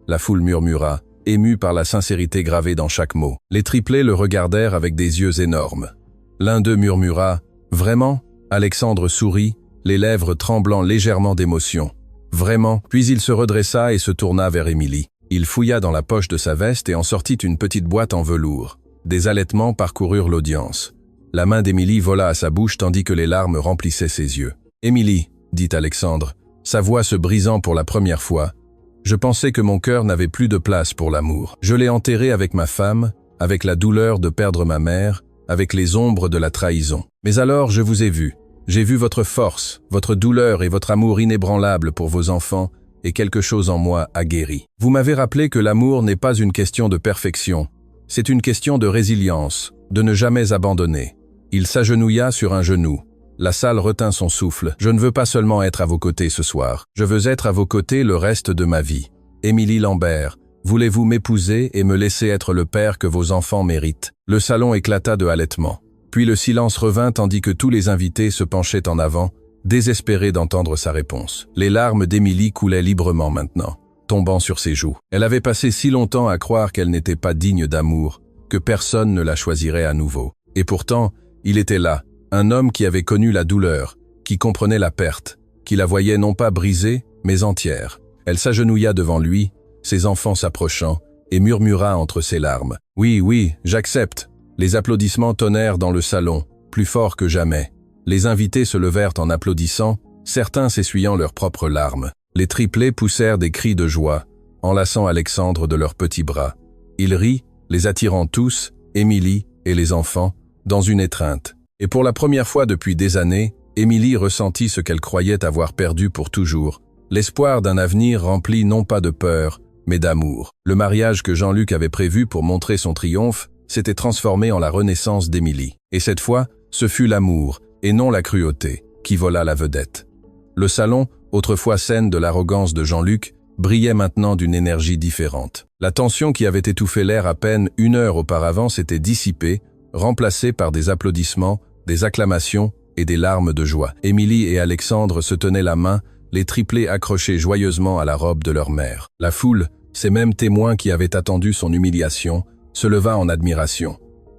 La foule murmura, émue par la sincérité gravée dans chaque mot. Les triplés le regardèrent avec des yeux énormes. L'un d'eux murmura « Vraiment ?» Alexandre sourit, les lèvres tremblant légèrement d'émotion. « Vraiment ?» Puis il se redressa et se tourna vers Émilie. Il fouilla dans la poche de sa veste et en sortit une petite boîte en velours. Des halètements parcoururent l'audience. La main d'Émilie vola à sa bouche tandis que les larmes remplissaient ses yeux. « Émilie, » dit Alexandre, sa voix se brisant pour la première fois, « je pensais que mon cœur n'avait plus de place pour l'amour. Je l'ai enterré avec ma femme, avec la douleur de perdre ma mère, avec les ombres de la trahison. Mais alors je vous ai vu. J'ai vu votre force, votre douleur et votre amour inébranlable pour vos enfants, et quelque chose en moi a guéri. Vous m'avez rappelé que l'amour n'est pas une question de perfection, c'est une question de résilience, de ne jamais abandonner. » Il s'agenouilla sur un genou. La salle retint son souffle. « Je ne veux pas seulement être à vos côtés ce soir. Je veux être à vos côtés le reste de ma vie. Émilie Lambert, voulez-vous m'épouser et me laisser être le père que vos enfants méritent ?» Le salon éclata de halètements. Puis le silence revint tandis que tous les invités se penchaient en avant, désespérés d'entendre sa réponse. Les larmes d'Émilie coulaient librement maintenant, tombant sur ses joues. Elle avait passé si longtemps à croire qu'elle n'était pas digne d'amour, que personne ne la choisirait à nouveau. Et pourtant, il était là, un homme qui avait connu la douleur, qui comprenait la perte, qui la voyait non pas brisée, mais entière. Elle s'agenouilla devant lui, ses enfants s'approchant, et murmura entre ses larmes. « Oui, oui, j'accepte. » Les applaudissements tonnèrent dans le salon, plus forts que jamais. Les invités se levèrent en applaudissant, certains s'essuyant leurs propres larmes. Les triplés poussèrent des cris de joie, enlaçant Alexandre de leurs petits bras. Il rit, les attirant tous, Émilie et les enfants, dans une étreinte. Et pour la première fois depuis des années, Émilie ressentit ce qu'elle croyait avoir perdu pour toujours, l'espoir d'un avenir rempli non pas de peur, mais d'amour. Le mariage que Jean-Luc avait prévu pour montrer son triomphe s'était transformé en la renaissance d'Émilie. Et cette fois, ce fut l'amour, et non la cruauté, qui vola la vedette. Le salon, autrefois scène de l'arrogance de Jean-Luc, brillait maintenant d'une énergie différente. La tension qui avait étouffé l'air à peine une heure auparavant s'était dissipée, remplacée par des applaudissements, des acclamations et des larmes de joie. Émilie et Alexandre se tenaient la main, les triplés accrochés joyeusement à la robe de leur mère. La foule, ces mêmes témoins qui avaient attendu son humiliation, se leva en admiration.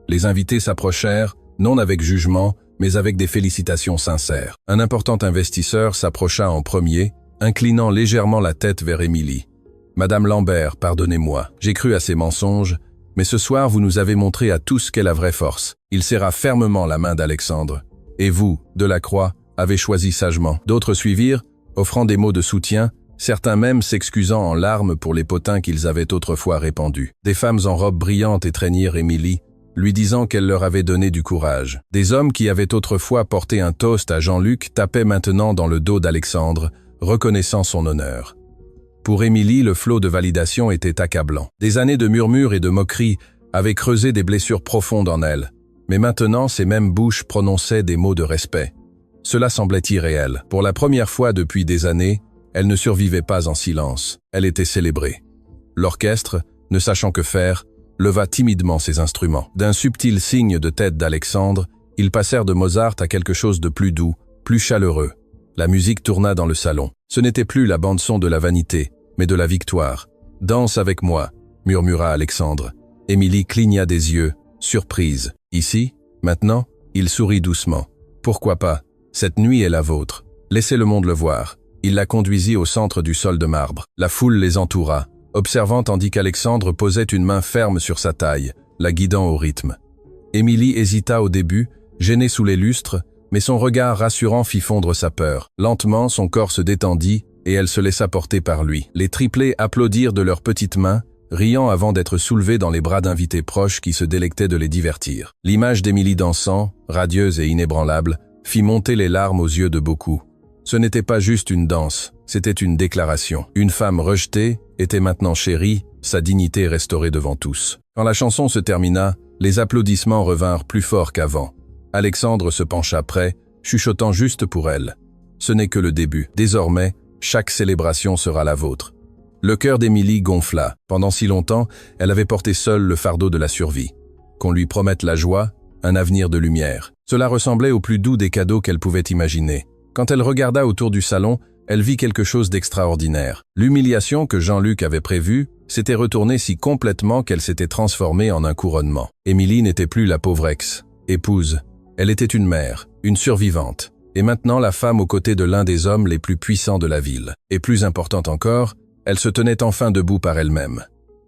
Les invités s'approchèrent, non avec jugement, mais avec des félicitations sincères. Un important investisseur s'approcha en premier, inclinant légèrement la tête vers Émilie. « Madame Lambert, pardonnez-moi, j'ai cru à ces mensonges, mais ce soir vous nous avez montré à tous quelle est la vraie force. » Il serra fermement la main d'Alexandre. « Et vous, Delacroix, avez choisi sagement. » D'autres suivirent, offrant des mots de soutien, certains même s'excusant en larmes pour les potins qu'ils avaient autrefois répandus. Des femmes en robe brillante étreignirent Émilie, lui disant qu'elle leur avait donné du courage. Des hommes qui avaient autrefois porté un toast à Jean-Luc tapaient maintenant dans le dos d'Alexandre, reconnaissant son honneur. Pour Émilie, le flot de validation était accablant. Des années de murmures et de moqueries avaient creusé des blessures profondes en elle, mais maintenant ces mêmes bouches prononçaient des mots de respect. Cela semblait irréel. Pour la première fois depuis des années, elle ne survivait pas en silence, elle était célébrée. L'orchestre, ne sachant que faire, leva timidement ses instruments. D'un subtil signe de tête d'Alexandre, ils passèrent de Mozart à quelque chose de plus doux, plus chaleureux. La musique tourna dans le salon. Ce n'était plus la bande-son de la vanité, mais de la victoire. « Danse avec moi », murmura Alexandre. Émilie cligna des yeux, surprise. « Ici, maintenant ?» Il sourit doucement. « Pourquoi pas? Cette nuit est la vôtre. Laissez le monde le voir. » Il la conduisit au centre du sol de marbre. La foule les entoura, observant tandis qu'Alexandre posait une main ferme sur sa taille, la guidant au rythme. Émilie hésita au début, gênée sous les lustres, mais son regard rassurant fit fondre sa peur. Lentement, son corps se détendit et elle se laissa porter par lui. Les triplés applaudirent de leurs petites mains, riant avant d'être soulevés dans les bras d'invités proches qui se délectaient de les divertir. L'image d'Émilie dansant, radieuse et inébranlable, fit monter les larmes aux yeux de beaucoup. Ce n'était pas juste une danse, c'était une déclaration. Une femme rejetée était maintenant chérie, sa dignité restaurée devant tous. Quand la chanson se termina, les applaudissements revinrent plus forts qu'avant. Alexandre se pencha près, chuchotant juste pour elle. Ce n'est que le début. Désormais, chaque célébration sera la vôtre. Le cœur d'Émilie gonfla. Pendant si longtemps, elle avait porté seule le fardeau de la survie. Qu'on lui promette la joie, un avenir de lumière. Cela ressemblait au plus doux des cadeaux qu'elle pouvait imaginer. Quand elle regarda autour du salon, elle vit quelque chose d'extraordinaire. L'humiliation que Jean-Luc avait prévue s'était retournée si complètement qu'elle s'était transformée en un couronnement. Émilie n'était plus la pauvre épouse. Elle était une mère, une survivante, et maintenant la femme aux côtés de l'un des hommes les plus puissants de la ville. Et plus importante encore, elle se tenait enfin debout par elle-même.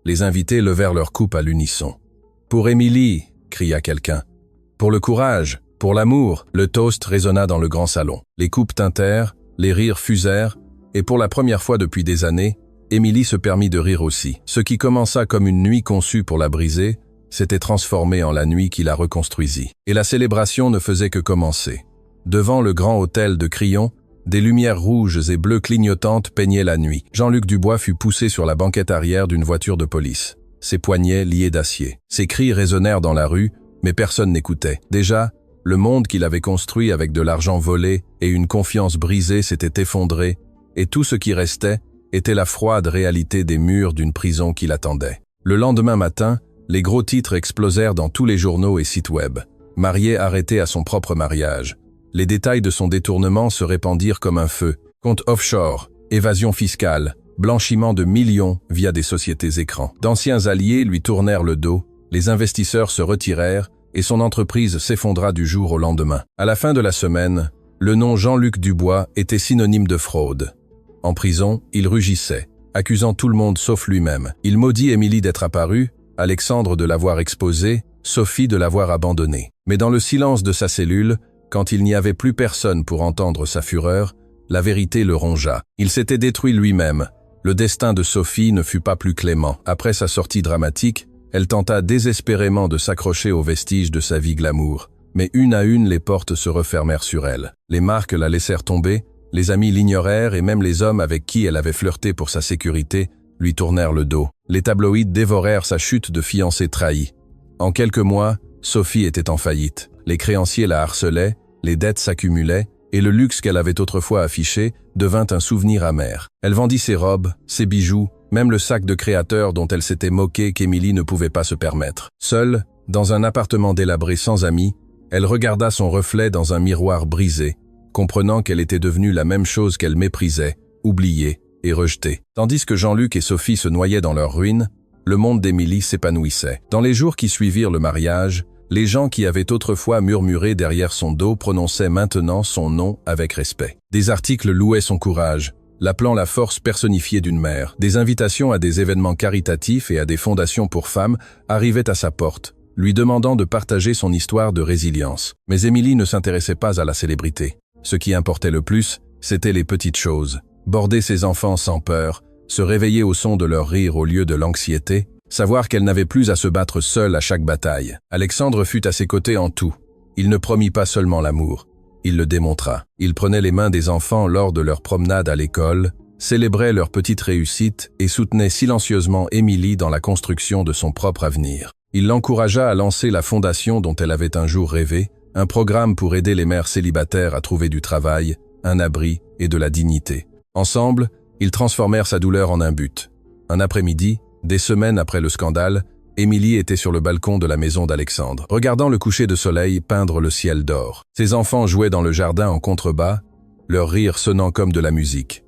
Les invités levèrent leur coupe à l'unisson. « Pour Émilie !» cria quelqu'un. « Pour le courage, pour l'amour !» Le toast résonna dans le grand salon. Les coupes tintèrent, les rires fusèrent, et pour la première fois depuis des années, Émilie se permit de rire aussi. Ce qui commença comme une nuit conçue pour la briser, s'était transformé en la nuit qui la reconstruisit. Et la célébration ne faisait que commencer. Devant le grand hôtel de Crillon, des lumières rouges et bleues clignotantes peignaient la nuit. Jean-Luc Dubois fut poussé sur la banquette arrière d'une voiture de police, ses poignets liés d'acier. Ses cris résonnèrent dans la rue, mais personne n'écoutait. Déjà, le monde qu'il avait construit avec de l'argent volé et une confiance brisée s'était effondré, et tout ce qui restait était la froide réalité des murs d'une prison qui l'attendait. Le lendemain matin, les gros titres explosèrent dans tous les journaux et sites web. Marié arrêté à son propre mariage. Les détails de son détournement se répandirent comme un feu. Compte offshore, évasion fiscale, blanchiment de millions via des sociétés écrans. D'anciens alliés lui tournèrent le dos, les investisseurs se retirèrent et son entreprise s'effondra du jour au lendemain. À la fin de la semaine, le nom Jean-Luc Dubois était synonyme de fraude. En prison, il rugissait, accusant tout le monde sauf lui-même. Il maudit Émilie d'être apparue, Alexandre de l'avoir exposée, Sophie de l'avoir abandonnée. Mais dans le silence de sa cellule, quand il n'y avait plus personne pour entendre sa fureur, la vérité le rongea. Il s'était détruit lui-même. Le destin de Sophie ne fut pas plus clément. Après sa sortie dramatique, elle tenta désespérément de s'accrocher aux vestiges de sa vie glamour. Mais une à une, les portes se refermèrent sur elle. Les marques la laissèrent tomber, les amis l'ignorèrent et même les hommes avec qui elle avait flirté pour sa sécurité lui tournèrent le dos. Les tabloïds dévorèrent sa chute de fiancé trahi. En quelques mois, Sophie était en faillite. Les créanciers la harcelaient, les dettes s'accumulaient, et le luxe qu'elle avait autrefois affiché devint un souvenir amer. Elle vendit ses robes, ses bijoux, même le sac de créateur dont elle s'était moquée qu'Émilie ne pouvait pas se permettre. Seule, dans un appartement délabré sans amis, elle regarda son reflet dans un miroir brisé, comprenant qu'elle était devenue la même chose qu'elle méprisait, oubliée et rejetée. Tandis que Jean-Luc et Sophie se noyaient dans leur ruine, le monde d'Émilie s'épanouissait. Dans les jours qui suivirent le mariage, les gens qui avaient autrefois murmuré derrière son dos prononçaient maintenant son nom avec respect. Des articles louaient son courage, l'appelant la force personnifiée d'une mère. Des invitations à des événements caritatifs et à des fondations pour femmes arrivaient à sa porte, lui demandant de partager son histoire de résilience. Mais Émilie ne s'intéressait pas à la célébrité. Ce qui importait le plus, c'étaient les petites choses. Border ses enfants sans peur, se réveiller au son de leur rire au lieu de l'anxiété, savoir qu'elle n'avait plus à se battre seule à chaque bataille. Alexandre fut à ses côtés en tout. Il ne promit pas seulement l'amour, il le démontra. Il prenait les mains des enfants lors de leur promenade à l'école, célébrait leurs petites réussites et soutenait silencieusement Émilie dans la construction de son propre avenir. Il l'encouragea à lancer la fondation dont elle avait un jour rêvé, un programme pour aider les mères célibataires à trouver du travail, un abri et de la dignité. Ensemble, ils transformèrent sa douleur en un but. Un après-midi, des semaines après le scandale, Émilie était sur le balcon de la maison d'Alexandre, regardant le coucher de soleil peindre le ciel d'or. Ses enfants jouaient dans le jardin en contrebas, leur rire sonnant comme de la musique.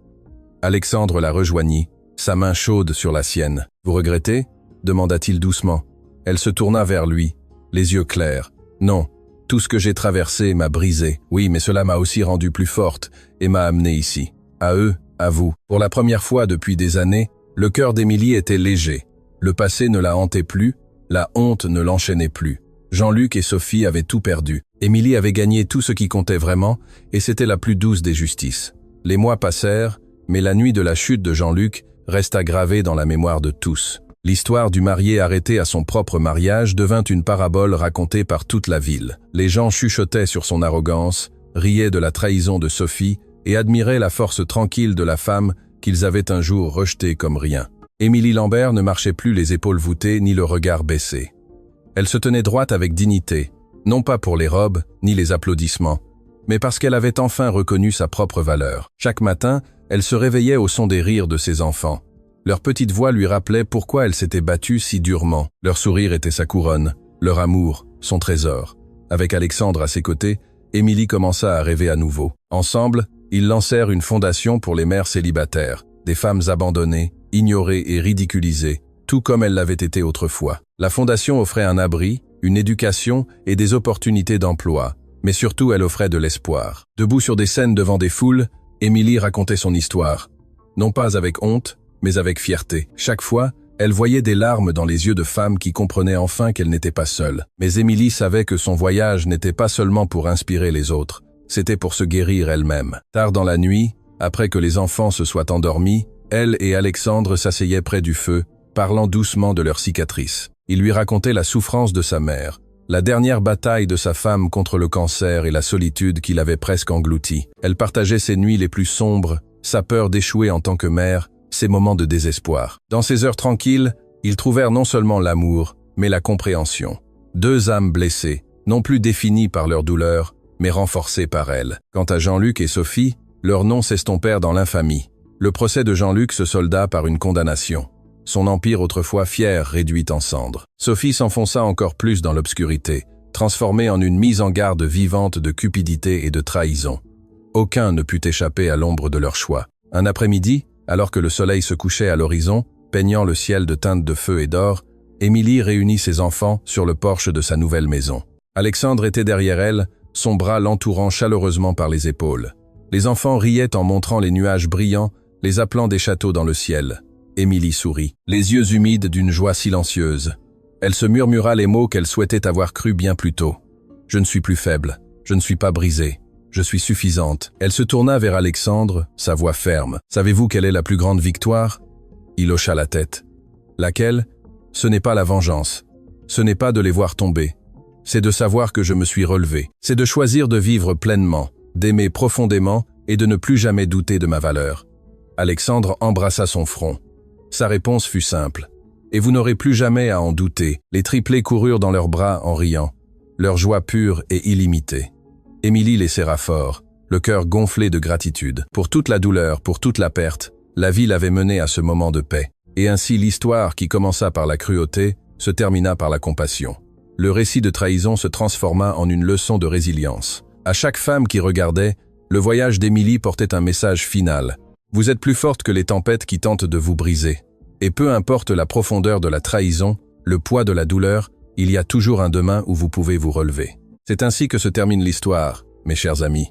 Alexandre la rejoignit, sa main chaude sur la sienne. « Vous regrettez » demanda-t-il doucement. Elle se tourna vers lui, les yeux clairs. « Non, tout ce que j'ai traversé m'a brisé. Oui, mais cela m'a aussi rendue plus forte et m'a amenée ici. À eux, à vous. » Pour la première fois depuis des années, le cœur d'Émilie était léger. Le passé ne la hantait plus, la honte ne l'enchaînait plus. Jean-Luc et Sophie avaient tout perdu. Émilie avait gagné tout ce qui comptait vraiment, et c'était la plus douce des justices. Les mois passèrent, mais la nuit de la chute de Jean-Luc resta gravée dans la mémoire de tous. L'histoire du marié arrêté à son propre mariage devint une parabole racontée par toute la ville. Les gens chuchotaient sur son arrogance, riaient de la trahison de Sophie et admiraient la force tranquille de la femme qu'ils avaient un jour rejetée comme rien. Émilie Lambert ne marchait plus les épaules voûtées ni le regard baissé. Elle se tenait droite avec dignité, non pas pour les robes ni les applaudissements, mais parce qu'elle avait enfin reconnu sa propre valeur. Chaque matin, elle se réveillait au son des rires de ses enfants. Leur petite voix lui rappelait pourquoi elle s'était battue si durement. Leur sourire était sa couronne, leur amour, son trésor. Avec Alexandre à ses côtés, Émilie commença à rêver à nouveau. Ensemble, ils lancèrent une fondation pour les mères célibataires, des femmes abandonnées, ignorées et ridiculisées, tout comme elles l'avaient été autrefois. La fondation offrait un abri, une éducation et des opportunités d'emploi, mais surtout elle offrait de l'espoir. Debout sur des scènes devant des foules, Émilie racontait son histoire, non pas avec honte, mais avec fierté. Chaque fois, elle voyait des larmes dans les yeux de femmes qui comprenaient enfin qu'elle n'était pas seule. Mais Émilie savait que son voyage n'était pas seulement pour inspirer les autres, c'était pour se guérir elle-même. Tard dans la nuit, après que les enfants se soient endormis, elle et Alexandre s'asseyaient près du feu, parlant doucement de leurs cicatrices. Il lui racontait la souffrance de sa mère, la dernière bataille de sa femme contre le cancer et la solitude qui l'avait presque engloutie. Elle partageait ses nuits les plus sombres, sa peur d'échouer en tant que mère, ses moments de désespoir. Dans ces heures tranquilles, ils trouvèrent non seulement l'amour, mais la compréhension. Deux âmes blessées, non plus définies par leur douleur, mais renforcées par elle. Quant à Jean-Luc et Sophie, leurs noms s'estompèrent dans l'infamie. Le procès de Jean-Luc se solda par une condamnation. Son empire autrefois fier réduit en cendres. Sophie s'enfonça encore plus dans l'obscurité, transformée en une mise en garde vivante de cupidité et de trahison. Aucun ne put échapper à l'ombre de leur choix. Un après-midi, alors que le soleil se couchait à l'horizon, peignant le ciel de teintes de feu et d'or, Émilie réunit ses enfants sur le porche de sa nouvelle maison. Alexandre était derrière elle, son bras l'entourant chaleureusement par les épaules. Les enfants riaient en montrant les nuages brillants, les appelant des châteaux dans le ciel. Émilie sourit, les yeux humides d'une joie silencieuse. Elle se murmura les mots qu'elle souhaitait avoir crus bien plus tôt. « Je ne suis plus faible, je ne suis pas brisée. Je suis suffisante. » Elle se tourna vers Alexandre, sa voix ferme. « Savez-vous quelle est la plus grande victoire ?» Il hocha la tête. « Laquelle ? Ce n'est pas la vengeance. Ce n'est pas de les voir tomber. C'est de savoir que je me suis relevé. C'est de choisir de vivre pleinement, d'aimer profondément et de ne plus jamais douter de ma valeur. » Alexandre embrassa son front. Sa réponse fut simple. « Et vous n'aurez plus jamais à en douter. » Les triplés coururent dans leurs bras en riant. Leur joie pure et illimitée. Émilie les serra fort, le cœur gonflé de gratitude. Pour toute la douleur, pour toute la perte, la vie l'avait menée à ce moment de paix. Et ainsi l'histoire, qui commença par la cruauté, se termina par la compassion. Le récit de trahison se transforma en une leçon de résilience. À chaque femme qui regardait, le voyage d'Émilie portait un message final. Vous êtes plus forte que les tempêtes qui tentent de vous briser. Et peu importe la profondeur de la trahison, le poids de la douleur, il y a toujours un demain où vous pouvez vous relever. C'est ainsi que se termine l'histoire, mes chers amis.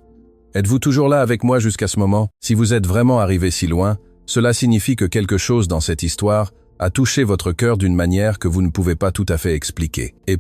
Êtes-vous toujours là avec moi jusqu'à ce moment? Si vous êtes vraiment arrivés si loin, cela signifie que quelque chose dans cette histoire a touché votre cœur d'une manière que vous ne pouvez pas tout à fait expliquer. Et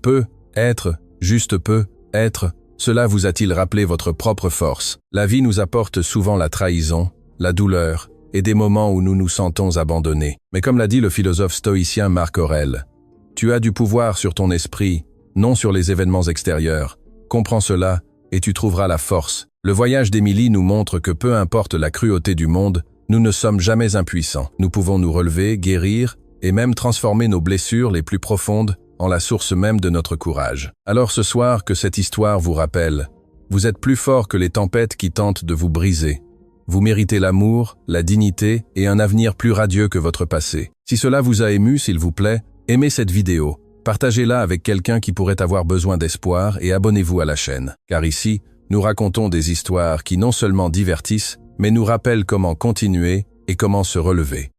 juste peu, être, cela vous a-t-il rappelé votre propre force? La vie nous apporte souvent la trahison, la douleur et des moments où nous nous sentons abandonnés. Mais comme l'a dit le philosophe stoïcien Marc Aurèle, tu as du pouvoir sur ton esprit, non sur les événements extérieurs. Comprends cela et tu trouveras la force. Le voyage d'Émilie nous montre que peu importe la cruauté du monde, nous ne sommes jamais impuissants. Nous pouvons nous relever, guérir et même transformer nos blessures les plus profondes en la source même de notre courage. Alors ce soir, que cette histoire vous rappelle, vous êtes plus fort que les tempêtes qui tentent de vous briser. Vous méritez l'amour, la dignité et un avenir plus radieux que votre passé. Si cela vous a ému, s'il vous plaît, aimez cette vidéo, partagez-la avec quelqu'un qui pourrait avoir besoin d'espoir et abonnez-vous à la chaîne. Car ici, nous racontons des histoires qui non seulement divertissent, mais nous rappellent comment continuer et comment se relever.